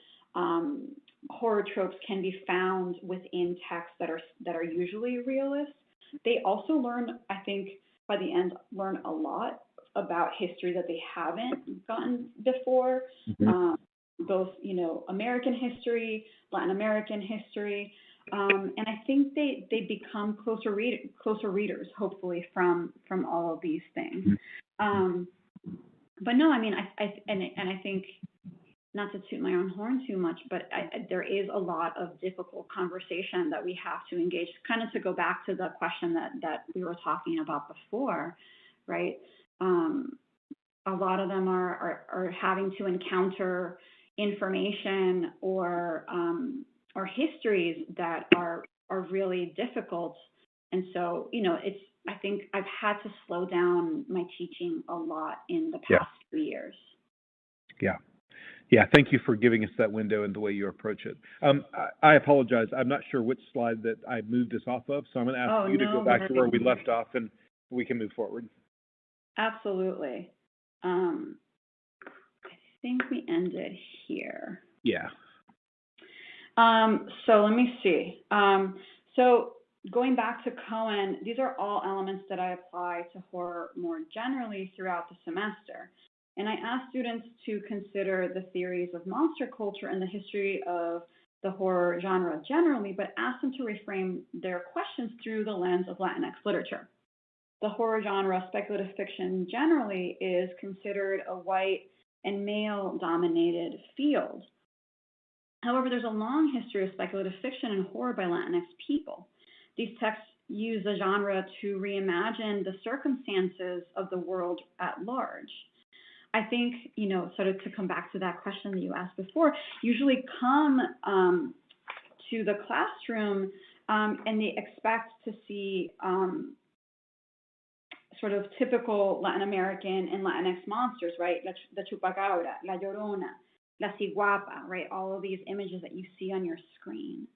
horror tropes can be found within texts that are usually realist. They also learn, I think, by the end, learn a lot about history that they haven't gotten before, both, American history, Latin American history, and I think they become closer readers, hopefully, from all of these things. But no, I mean, I think, not to toot my own horn too much, but there is a lot of difficult conversation that we have to engage, kind of to go back to the question that we were talking about before, right? A lot of them are having to encounter information or histories that are really difficult. And so, I think I've had to slow down my teaching a lot in the past 2 years. Yeah, thank you for giving us that window and the way you approach it. I apologize. I'm not sure which slide that I moved this off of, so I'm going to ask you to go back to where we left off, and we can move forward. Absolutely. I think we ended here. Yeah. So let me see. So going back to Cohen, these are all elements that I apply to horror more generally throughout the semester. And I ask students to consider the theories of monster culture and the history of the horror genre generally, but ask them to reframe their questions through the lens of Latinx literature. The horror genre, speculative fiction generally, is considered a white and male-dominated field. However, there's a long history of speculative fiction and horror by Latinx people. These texts use the genre to reimagine the circumstances of the world at large. I think, sort of to come back to that question that you asked before, usually come to the classroom and they expect to see sort of typical Latin American and Latinx monsters, right? La chupacabra, la llorona, la ciguapa, right? All of these images that you see on your screen.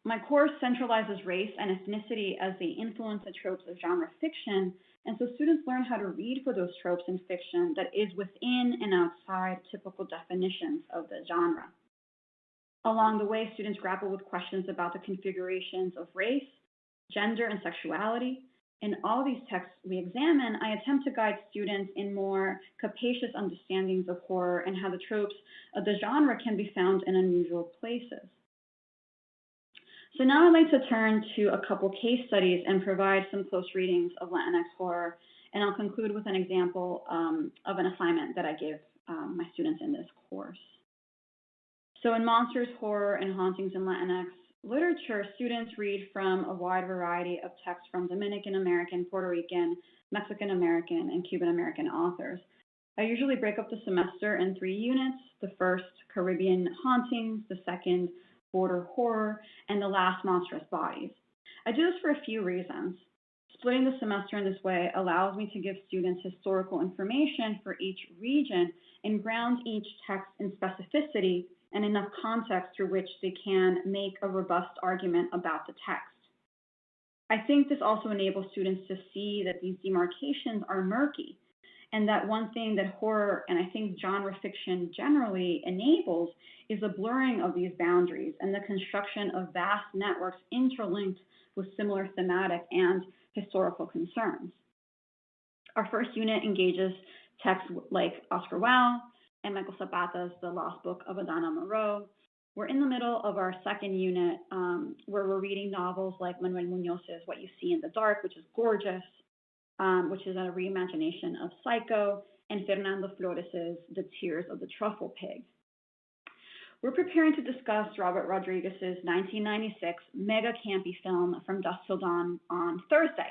My course centralizes race and ethnicity as they influence the tropes of genre fiction, and so students learn how to read for those tropes in fiction that is within and outside typical definitions of the genre. Along the way, students grapple with questions about the configurations of race, gender, and sexuality. In all these texts we examine, I attempt to guide students in more capacious understandings of horror and how the tropes of the genre can be found in unusual places. So now I'd like to turn to a couple case studies and provide some close readings of Latinx horror, and I'll conclude with an example of an assignment that I give my students in this course. So in monsters, horror, and hauntings in Latinx literature, students read from a wide variety of texts from Dominican American, Puerto Rican, Mexican American, and Cuban American authors. I usually break up the semester in 3 units: the first, Caribbean hauntings; the second, border horror; and the last, monstrous bodies. I do this for a few reasons. Splitting the semester in this way allows me to give students historical information for each region and ground each text in specificity and enough context through which they can make a robust argument about the text. I think this also enables students to see that these demarcations are murky And that one thing that horror, and I think genre fiction generally enables, is a blurring of these boundaries and the construction of vast networks interlinked with similar thematic and historical concerns. Our first unit engages texts like Oscar Wilde and Michael Zapata's The Lost Book of Adana Moreau. We're in the middle of our second unit where we're reading novels like Manuel Muñoz's What You See in the Dark, which is gorgeous, which is a reimagination of Psycho, and Fernando Flores's The Tears of the Truffle Pig. We're preparing to discuss Robert Rodriguez's 1996 mega campy film From Dusk Till Dawn on Thursday.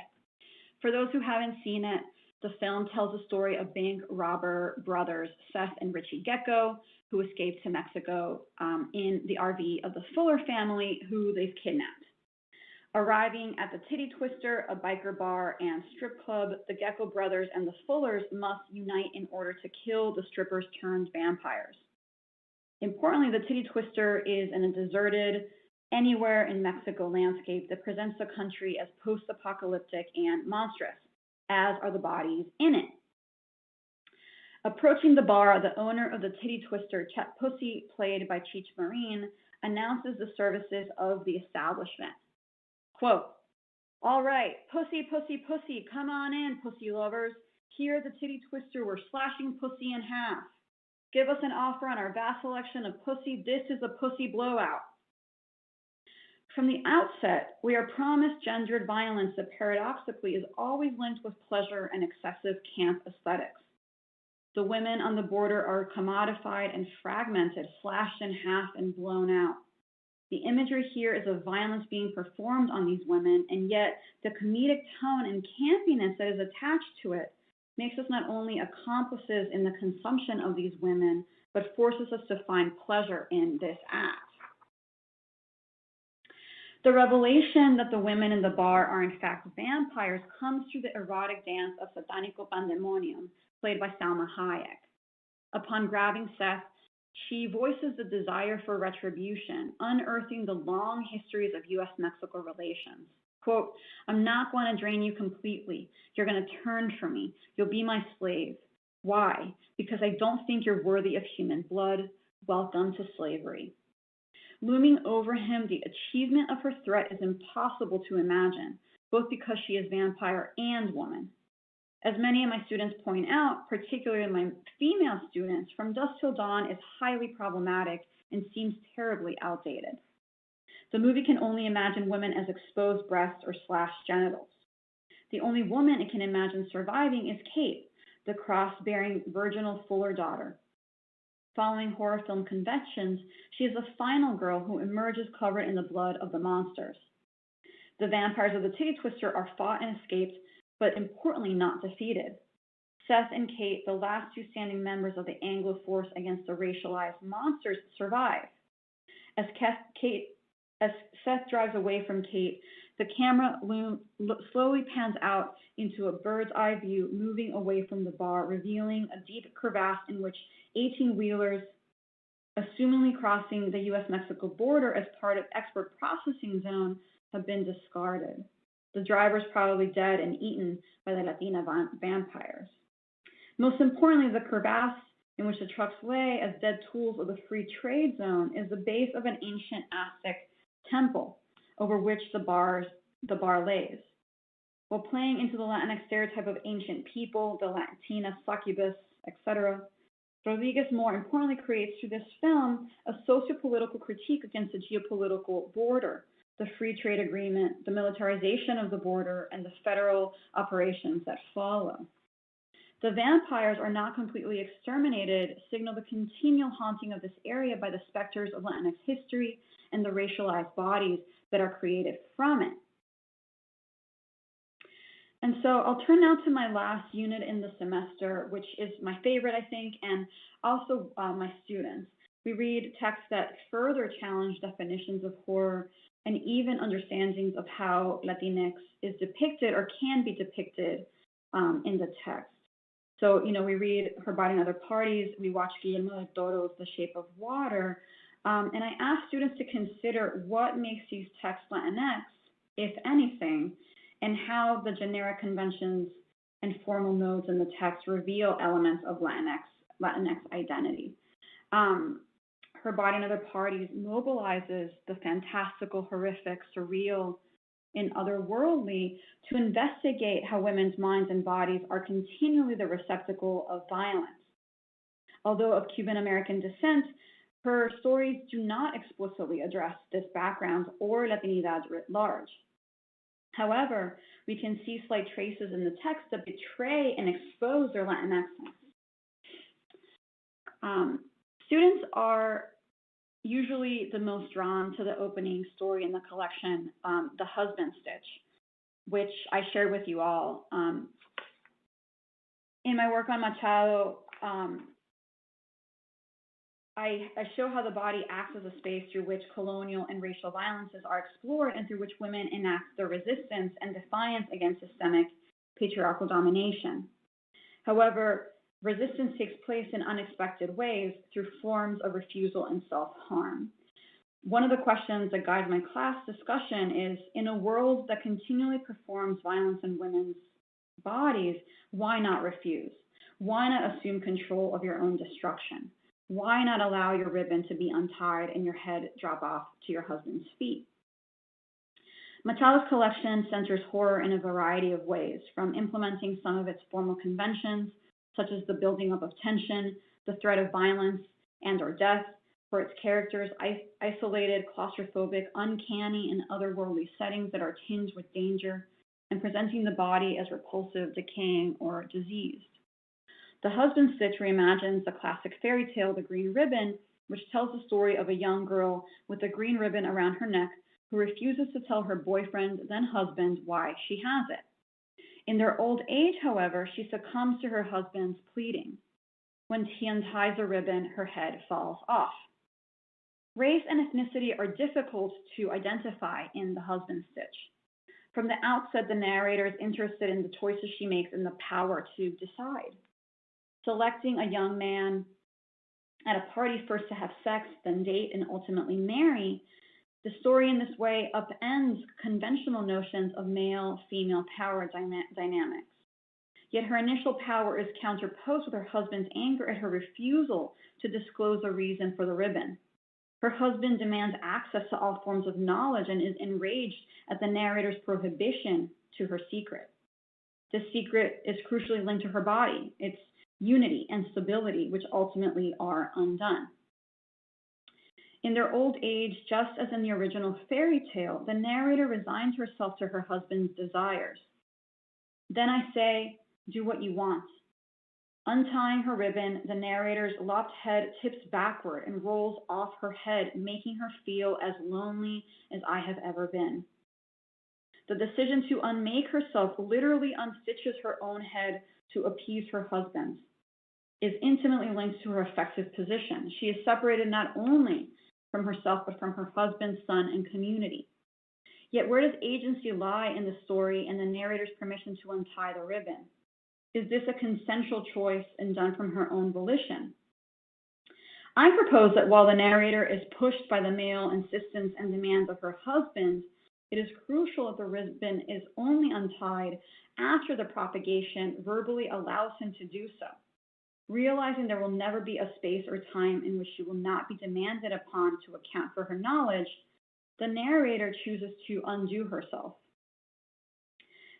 For those who haven't seen it, the film tells the story of bank robber brothers Seth and Richie Gecko, who escaped to Mexico in the RV of the Fuller family, who they've kidnapped. Arriving at the Titty Twister, a biker bar and strip club, the Gecko brothers and the Fullers must unite in order to kill the strippers turned vampires. Importantly, the Titty Twister is in a deserted, anywhere in Mexico landscape that presents the country as post-apocalyptic and monstrous, as are the bodies in it. Approaching the bar, the owner of the Titty Twister, Chet Pussy, played by Cheech Marine, announces the services of the establishment. Quote, "All right, pussy, pussy, pussy, come on in, pussy lovers. Here at the Titty Twister, we're slashing pussy in half. Give us an offer on our vast selection of pussy. This is a pussy blowout." From the outset, we are promised gendered violence that paradoxically is always linked with pleasure and excessive camp aesthetics. The women on the border are commodified and fragmented, slashed in half and blown out. The imagery here is of violence being performed on these women, and yet the comedic tone and campiness that is attached to it makes us not only accomplices in the consumption of these women, but forces us to find pleasure in this act. The revelation that the women in the bar are in fact vampires comes through the erotic dance of Satanico Pandemonium, played by Salma Hayek. Upon grabbing Seth, she voices the desire for retribution, unearthing the long histories of U.S.-Mexico relations. Quote, "I'm not going to drain you completely. You're going to turn from me. You'll be my slave. Why? Because I don't think you're worthy of human blood. Welcome to slavery." Looming over him, the achievement of her threat is impossible to imagine, both because she is vampire and woman. As many of my students point out, particularly my female students, From Dusk Till Dawn is highly problematic and seems terribly outdated. The movie can only imagine women as exposed breasts or slashed genitals. The only woman it can imagine surviving is Kate, the cross-bearing virginal Fuller daughter. Following horror film conventions, she is the final girl who emerges covered in the blood of the monsters. The vampires of the Titty Twister are fought and escaped, but importantly not defeated. Seth and Kate, the last two standing members of the Anglo force against the racialized monsters, survive. As Seth drives away from Kate, the camera slowly pans out into a bird's eye view, moving away from the bar, revealing a deep crevasse in which 18-wheelers, assumingly crossing the U.S.-Mexico border as part of export processing zone, have been discarded. The driver's probably dead and eaten by the Latina vampires. Most importantly, the crevasse in which the trucks lay as dead tools of the free trade zone is the base of an ancient Aztec temple over which the bar lays. While playing into the Latinx stereotype of ancient people, the Latina succubus, etc., Rodriguez more importantly creates through this film a socio-political critique against the geopolitical border, the free trade agreement, the militarization of the border, and the federal operations that follow. The vampires are not completely exterminated, signal the continual haunting of this area by the specters of Latinx history and the racialized bodies that are created from it. And so I'll turn now to my last unit in the semester, which is my favorite, I think, and also my students. We read texts that further challenge definitions of horror and even understandings of how Latinx is depicted or can be depicted in the text. So, we read Her Body and Other Parties, we watch Guillermo del Toro's The Shape of Water, and I ask students to consider what makes these texts Latinx, if anything, and how the generic conventions and formal notes in the text reveal elements of Latinx identity. Her Body and Other Parties mobilizes the fantastical, horrific, surreal, and otherworldly to investigate how women's minds and bodies are continually the receptacle of violence. Although of Cuban-American descent, her stories do not explicitly address this background or Latinidad writ large. However, we can see slight traces in the text that betray and expose their Latinxness. Students are usually the most drawn to the opening story in the collection, The Husband Stitch, which I shared with you all. In my work on Machado, I show how the body acts as a space through which colonial and racial violences are explored and through which women enact their resistance and defiance against systemic patriarchal domination. However, resistance takes place in unexpected ways through forms of refusal and self-harm. One of the questions that guides my class discussion is, in a world that continually performs violence in women's bodies, why not refuse? Why not assume control of your own destruction? Why not allow your ribbon to be untied and your head drop off to your husband's feet? Machado's collection centers horror in a variety of ways, from implementing some of its formal conventions, such as the building up of tension, the threat of violence and or death, for its characters, isolated, claustrophobic, uncanny, and otherworldly settings that are tinged with danger, and presenting the body as repulsive, decaying, or diseased. The Husband Stitch reimagines the classic fairy tale, The Green Ribbon, which tells the story of a young girl with a green ribbon around her neck who refuses to tell her boyfriend, then husband, why she has it. In their old age, however, she succumbs to her husband's pleading. When he unties the ribbon, her head falls off. Race and ethnicity are difficult to identify in The Husband Stitch. From the outset, the narrator is interested in the choices she makes and the power to decide. Selecting a young man at a party first to have sex, then date, and ultimately marry, the story in this way upends conventional notions of male-female power dynamics. Yet her initial power is counterposed with her husband's anger at her refusal to disclose the reason for the ribbon. Her husband demands access to all forms of knowledge and is enraged at the narrator's prohibition to her secret. This secret is crucially linked to her body, its unity and stability, which ultimately are undone. In their old age, just as in the original fairy tale, the narrator resigns herself to her husband's desires. Then I say, do what you want. Untying her ribbon, the narrator's lopped head tips backward and rolls off her head, making her feel as lonely as I have ever been. The decision to unmake herself literally unstitches her own head to appease her husband's, is intimately linked to her affective position. She is separated not only from herself, but from her husband, son, and community. Yet where does agency lie in the story and the narrator's permission to untie the ribbon? Is this a consensual choice and done from her own volition? I propose that while the narrator is pushed by the male insistence and demands of her husband, it is crucial that the ribbon is only untied after the propagation verbally allows him to do so. Realizing there will never be a space or time in which she will not be demanded upon to account for her knowledge, the narrator chooses to undo herself.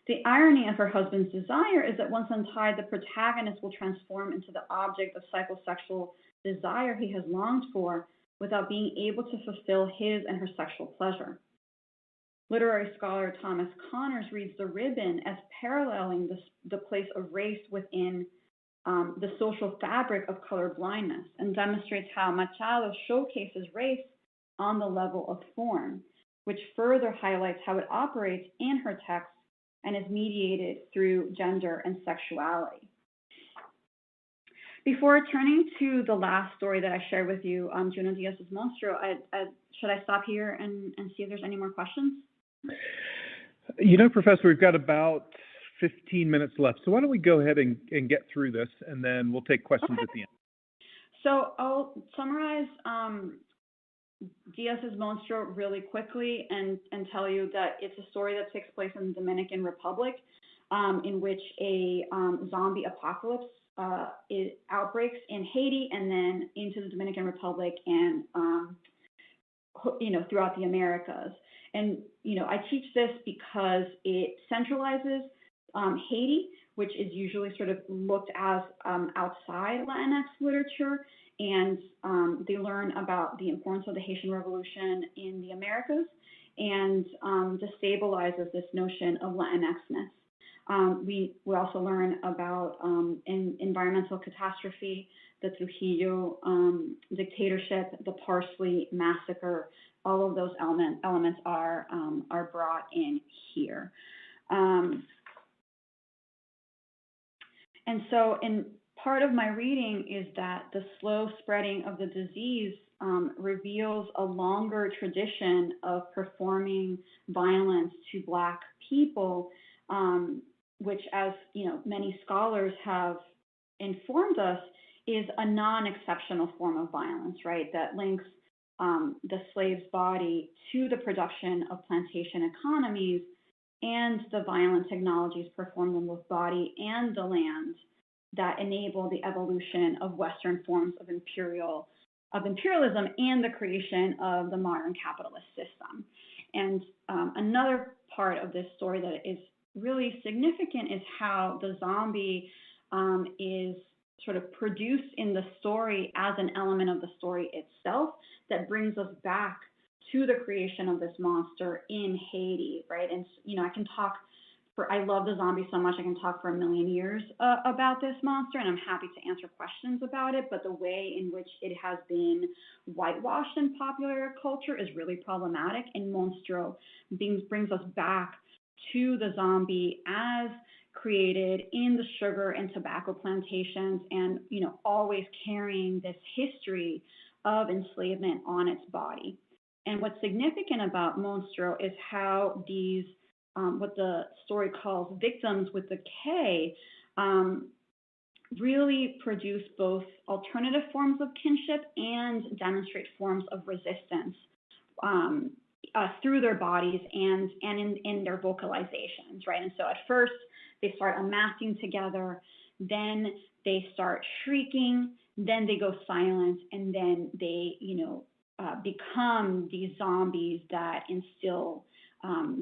The irony of her husband's desire is that once untied, the protagonist will transform into the object of psychosexual desire he has longed for without being able to fulfill his and her sexual pleasure. Literary scholar Thomas Connors reads the ribbon as paralleling the place of race within the social fabric of colorblindness, and demonstrates how Machado showcases race on the level of form, which further highlights how it operates in her text and is mediated through gender and sexuality. Before turning to the last story that I shared with you, Junot Díaz's Monstruo, should I stop here and see if there's any more questions? You know, Professor, we've got about 15 minutes left. So why don't we go ahead and get through this, and then we'll take questions at the end. So I'll summarize Díaz's Monstruo really quickly and tell you that it's a story that takes place in the Dominican Republic. in which a zombie apocalypse outbreaks in Haiti and then into the Dominican Republic and throughout the Americas. And I teach this because it centralizes Haiti, which is usually sort of looked as outside Latinx literature, and they learn about the importance of the Haitian Revolution in the Americas, and destabilizes this notion of Latinxness. We also learn about environmental catastrophe, the Trujillo dictatorship, the Parsley massacre. All of those elements are brought in here. And so in part of my reading is that the slow spreading of the disease reveals a longer tradition of performing violence to Black people, which, as many scholars have informed us, is a non-exceptional form of violence, right? That links the slave's body to the production of plantation economies and the violent technologies performed on both body and the land that enable the evolution of Western forms of imperialism and the creation of the modern capitalist system. And another part of this story that is really significant is how the zombie is sort of produced in the story as an element of the story itself that brings us back to the creation of this monster in Haiti, right? And I can talk I love the zombie so much, I can talk for a million years about this monster, and I'm happy to answer questions about it, but the way in which it has been whitewashed in popular culture is really problematic, and Monstro brings us back to the zombie as created in the sugar and tobacco plantations, and always carrying this history of enslavement on its body. And what's significant about Monstro is how these what the story calls victims with the K really produce both alternative forms of kinship and demonstrate forms of resistance through their bodies and in their vocalizations, right? And so at first they start amassing together, then they start shrieking, then they go silent, and then they become these zombies that instill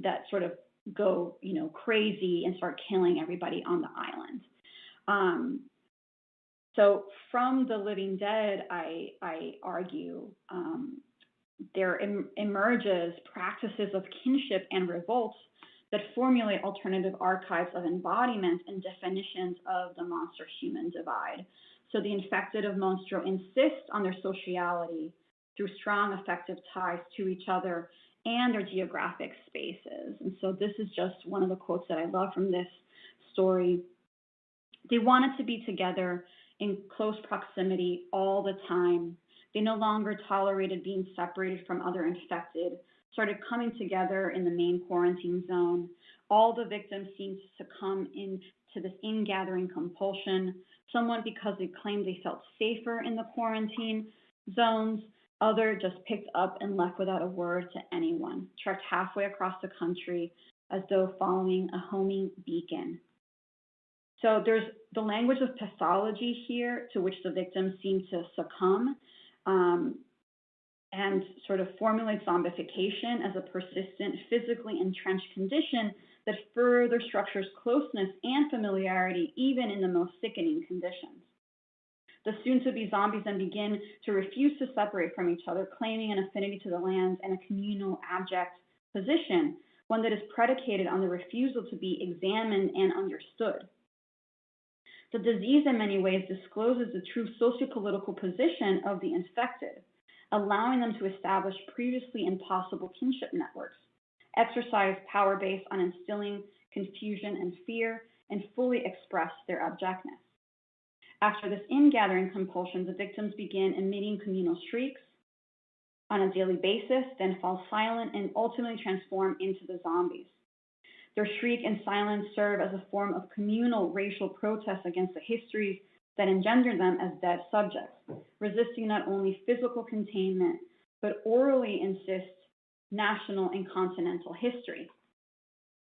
that sort of go crazy and start killing everybody on the island. So from the living dead, I argue there emerges practices of kinship and revolt that formulate alternative archives of embodiment and definitions of the monster-human divide. So the infected of Monstro insist on their sociality through strong affective ties to each other and their geographic spaces. And so this is just one of the quotes that I love from this story. They wanted to be together in close proximity all the time. They no longer tolerated being separated from other infected, started coming together in the main quarantine zone. All the victims seemed to succumb into this ingathering compulsion, somewhat because they claimed they felt safer in the quarantine zones. Other just picked up and left without a word to anyone, trekked halfway across the country as though following a homing beacon. So there's the language of pathology here to which the victims seem to succumb and sort of formulates zombification as a persistent, physically entrenched condition that further structures closeness and familiarity even in the most sickening conditions. The soon-to-be zombies then begin to refuse to separate from each other, claiming an affinity to the land and a communal abject position, one that is predicated on the refusal to be examined and understood. The disease in many ways discloses the true sociopolitical position of the infected, allowing them to establish previously impossible kinship networks, exercise power based on instilling confusion and fear, and fully express their abjectness. After this ingathering compulsion, the victims begin emitting communal shrieks on a daily basis, then fall silent and ultimately transform into the zombies. Their shriek and silence serve as a form of communal racial protest against the histories that engender them as dead subjects, resisting not only physical containment, but orally insist national and continental history.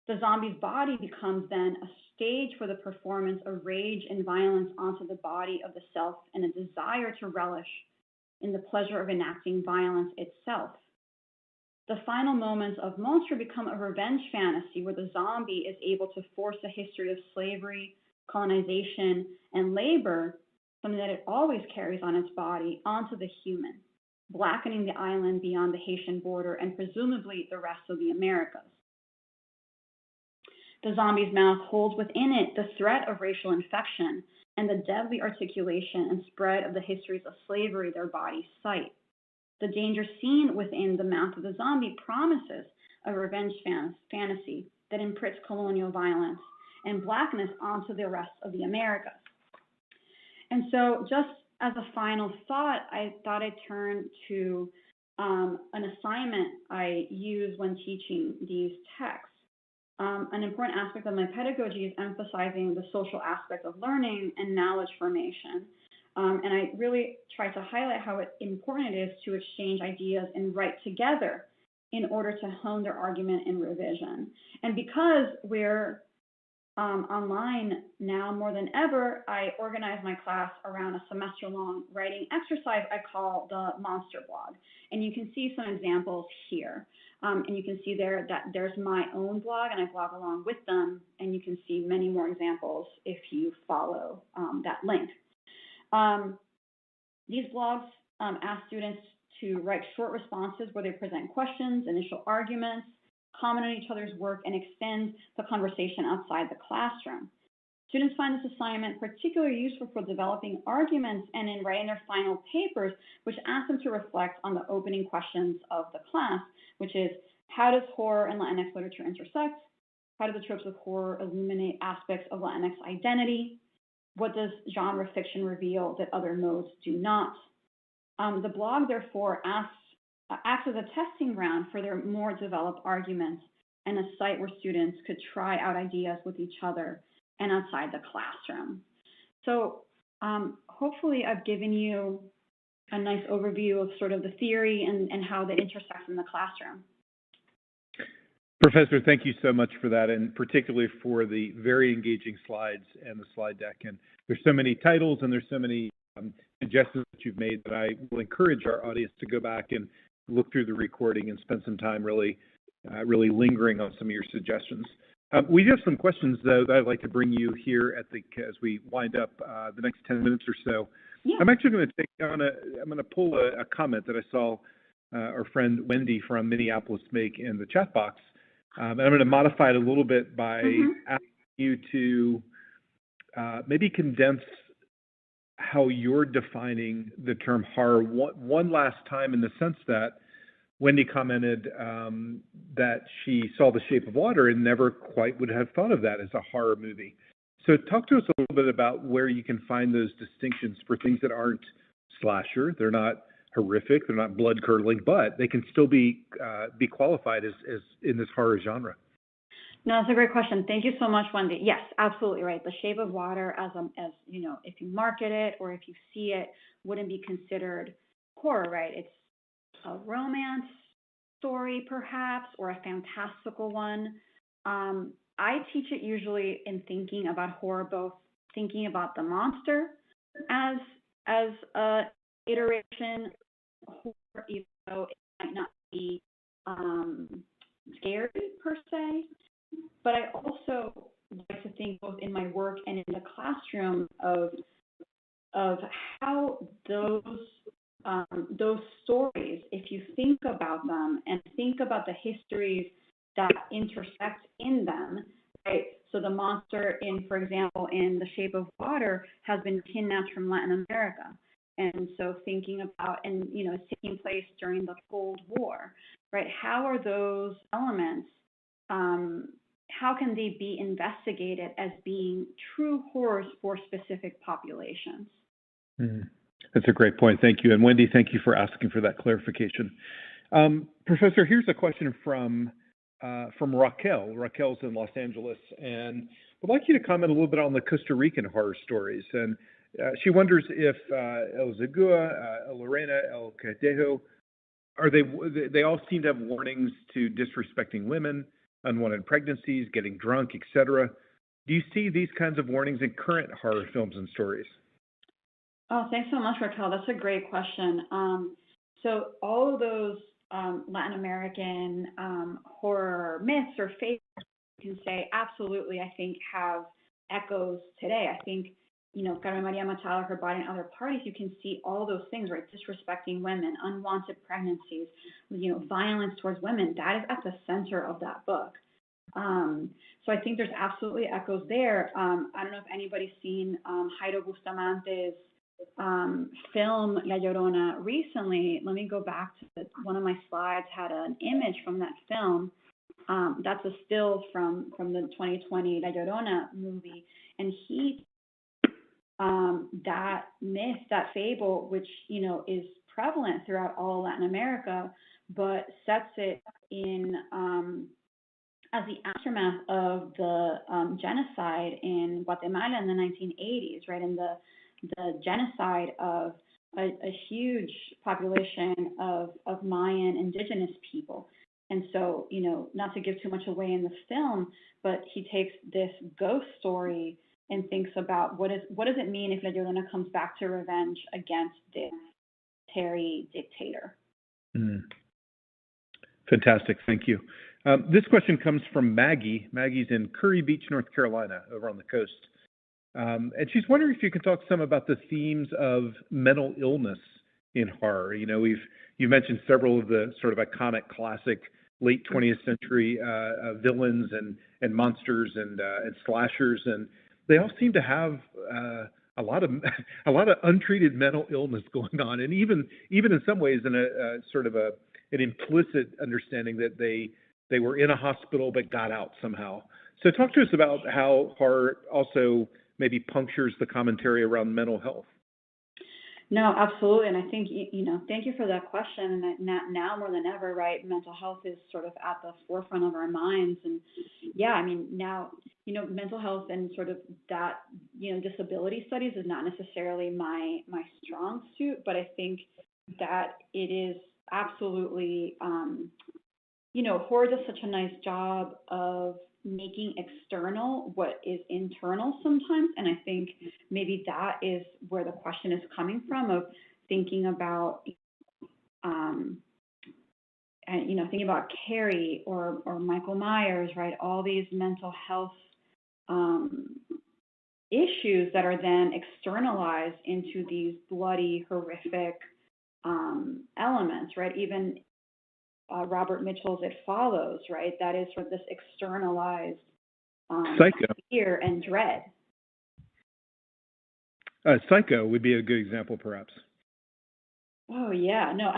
The zombie's body becomes then a stage for the performance of rage and violence onto the body of the self and a desire to relish in the pleasure of enacting violence itself. The final moments of Monster become a revenge fantasy where the zombie is able to force a history of slavery, colonization, and labor, something that it always carries on its body, onto the human, blackening the island beyond the Haitian border and presumably the rest of the Americas. The zombie's mouth holds within it the threat of racial infection and the deadly articulation and spread of the histories of slavery their bodies cite. The danger seen within the mouth of the zombie promises a revenge fantasy that imprints colonial violence and blackness onto the rest of the Americas. And so just as a final thought, I thought I'd turn to an assignment I use when teaching these texts. An important aspect of my pedagogy is emphasizing the social aspect of learning and knowledge formation. And I really try to highlight how important it is to exchange ideas and write together in order to hone their argument and revision. And because we're online now more than ever, I organize my class around a semester-long writing exercise I call the Monster Blog. And you can see some examples here. And you can see there that there's my own blog, and I blog along with them. And you can see many more examples if you follow that link. These blogs ask students to write short responses where they present questions, initial arguments, comment on each other's work, and extend the conversation outside the classroom. Students find this assignment particularly useful for developing arguments and in writing their final papers, which ask them to reflect on the opening questions of the class, which is, how does horror and Latinx literature intersect? How do the tropes of horror illuminate aspects of Latinx identity? What does genre fiction reveal that other modes do not? The blog, therefore, acts as a testing ground for their more developed arguments and a site where students could try out ideas with each other and outside the classroom. So hopefully I've given you a nice overview of sort of the theory and how that intersects in the classroom. Professor, thank you so much for that, and particularly for the very engaging slides and the slide deck. And there's so many titles and there's so many suggestions that you've made that I will encourage our audience to go back and look through the recording and spend some time really lingering on some of your suggestions. We have some questions, though, that I'd like to bring you here as we wind up the next 10 minutes or so. Yeah. I'm actually going to pull a comment that I saw our friend Wendy from Minneapolis make in the chat box. And I'm going to modify it a little bit by asking you to maybe condense how you're defining the term horror one last time, in the sense that Wendy commented that she saw The Shape of Water and never quite would have thought of that as a horror movie. So talk to us a little bit about where you can find those distinctions for things that aren't slasher. They're not horrific, they're not blood-curdling, but they can still be qualified as in this horror genre. No, that's a great question. Thank you so much, Wendy. Yes, absolutely right. The Shape of Water, as you know, if you market it or if you see it, wouldn't be considered horror, right? It's a romance story, perhaps, or a fantastical one. I teach it usually in thinking about horror, both thinking about the monster as a iteration horror, even though it might not be scary per se. But I also like to think both in my work and in the classroom of how those stories, if you think about them and think about the histories that intersect in them, right? So the monster for example, in The Shape of Water has been kidnapped from Latin America. And so thinking about, and it's taking place during the Cold War, right? How are those elements, how can they be investigated as being true horrors for specific populations? That's a great point. Thank you. And Wendy, thank you for asking for that clarification. Professor, here's a question from Raquel. Raquel's in Los Angeles, and would like you to comment a little bit on the Costa Rican horror stories. And she wonders if El Zagua, El Lorena, El Cadejo, they all seem to have warnings to disrespecting women, unwanted pregnancies, getting drunk, etc. Do you see these kinds of warnings in current horror films and stories? Oh, thanks so much, Raquel. That's a great question. So all of those Latin American horror myths or faiths, you can say absolutely, I think, have echoes today. I think, Carmen Maria Machado, Her Body and Other Parties, you can see all those things, right? Disrespecting women, unwanted pregnancies, violence towards women. That is at the center of that book. So I think there's absolutely echoes there. I don't know if anybody's seen Jairo Bustamante's film La Llorona recently. Let me go back to one of my slides had an image from that film. That's a still from the 2020 La Llorona movie, and that myth, that fable, which is prevalent throughout all Latin America, but sets it in as the aftermath of the genocide in Guatemala in the 1980s, right? And the genocide of a huge population of Mayan indigenous people. And so, not to give too much away in the film, but he takes this ghost story and thinks about what does it mean if La Llorona comes back to revenge against this Terry dictator. Fantastic, thank you. This question comes from Maggie. Maggie's in Curry Beach, North Carolina, over on the coast. And she's wondering if you could talk some about the themes of mental illness in horror. You mentioned several of the sort of iconic classic late 20th century villains and monsters and slashers, and they all seem to have a lot of untreated mental illness going on, and even in some ways in a sort of an implicit understanding that they were in a hospital but got out somehow. So talk to us about how horror also maybe punctures the commentary around mental health. No, absolutely. And I think, thank you for that question. And now more than ever, right, mental health is sort of at the forefront of our minds. And yeah, I mean, now, mental health and sort of that, disability studies is not necessarily my strong suit, but I think that it is absolutely, horror does such a nice job of making external what is internal sometimes, and I think maybe that is where the question is coming from, of thinking about thinking about Carrie or Michael Myers, right? All these mental health issues that are then externalized into these bloody, horrific elements, right? Even Robert Mitchell's It Follows, right? That is sort of this externalized fear and dread. Psycho would be a good example, perhaps. Oh, yeah. No,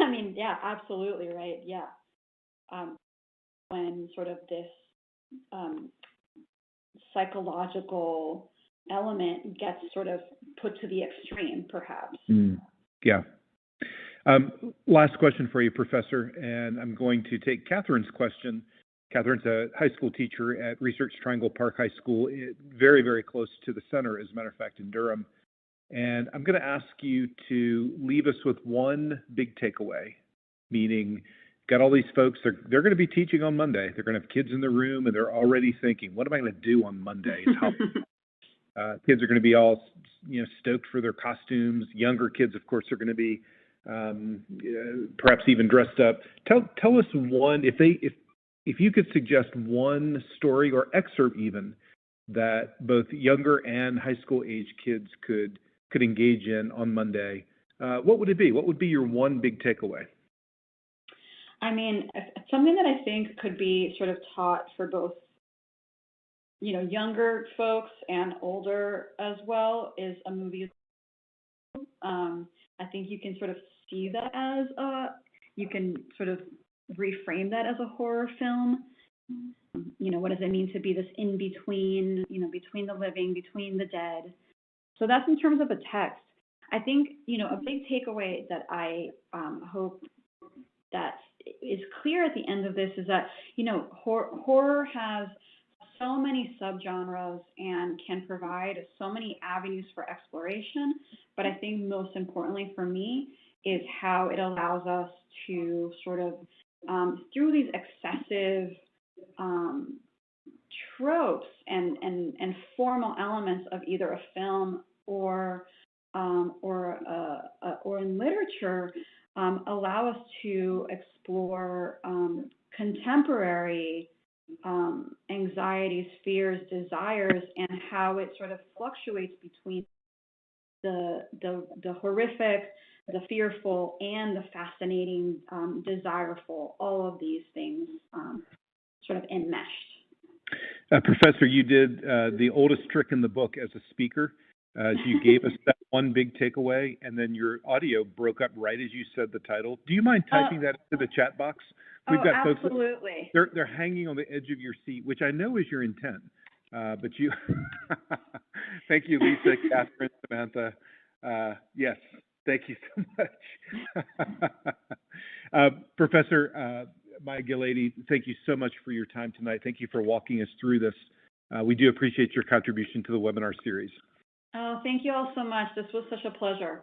I mean, yeah, absolutely, right? Yeah. When sort of this psychological element gets sort of put to the extreme, perhaps. Yeah. Last question for you, Professor, and I'm going to take Catherine's question. Catherine's a high school teacher at Research Triangle Park High School, very, very close to the center, as a matter of fact, in Durham. And I'm going to ask you to leave us with one big takeaway, meaning got all these folks, they're going to be teaching on Monday. They're going to have kids in the room, and they're already thinking, what am I going to do on Monday? Kids are going to be all stoked for their costumes. Younger kids, of course, are going to be perhaps even dressed up. Tell us one, if you could suggest one story or excerpt even that both younger and high school age kids could engage in on Monday, what would it be? What would be your one big takeaway? I mean, something that I think could be sort of taught for both, younger folks and older as well is a movie. I think you can sort of see that as you can sort of reframe that as a horror film. What does it mean to be this in between, between the living, between the dead? So that's in terms of a text. I think, a big takeaway that I hope that is clear at the end of this is that, horror has so many subgenres and can provide so many avenues for exploration. But I think most importantly for me is how it allows us to sort of, through these excessive tropes and formal elements of either a film or in literature allow us to explore contemporary anxieties, fears, desires, and how it sort of fluctuates between the horrific, the fearful, and the fascinating, desireful. All of these things sort of enmeshed. Professor, you did the oldest trick in the book as a speaker. You gave us that one big takeaway, and then your audio broke up right as you said the title. Do you mind typing that into the chat box? We've got absolutely. Folks, they're hanging on the edge of your seat, which I know is your intent. But you, thank you, Lisa, Catherine, Samantha. Yes, thank you so much. Professor Maia Gil'Adí, thank you so much for your time tonight. Thank you for walking us through this. We do appreciate your contribution to the webinar series. Oh, thank you all so much. This was such a pleasure.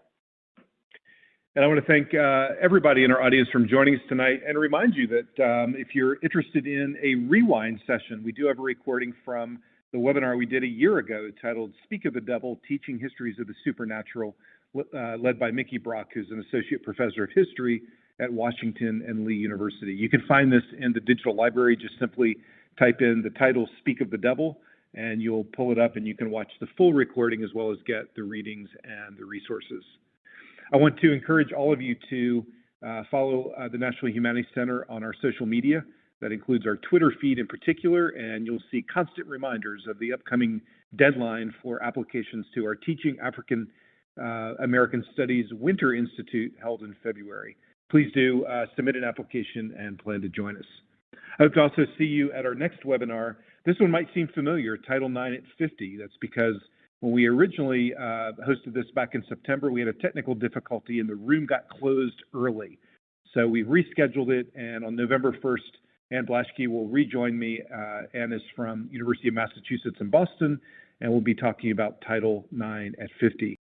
And I want to thank everybody in our audience for joining us tonight, and remind you that if you're interested in a rewind session, we do have a recording from the webinar we did a year ago titled Speak of the Devil, Teaching Histories of the Supernatural, led by Mickey Brock, who's an associate professor of history at Washington and Lee University. You can find this in the digital library. Just simply type in the title Speak of the Devil, and you'll pull it up, and you can watch the full recording as well as get the readings and the resources. I want to encourage all of you to follow the National Humanities Center on our social media. That includes our Twitter feed in particular, and you'll see constant reminders of the upcoming deadline for applications to our Teaching African American Studies Winter Institute held in February. Please do submit an application and plan to join us. I hope to also see you at our next webinar. This one might seem familiar, Title IX at 50. That's because when we originally hosted this back in September, we had a technical difficulty and the room got closed early. So we rescheduled it, and on November 1st, Ann Blaschke will rejoin me. Ann is from University of Massachusetts in Boston, and we'll be talking about Title IX at 50.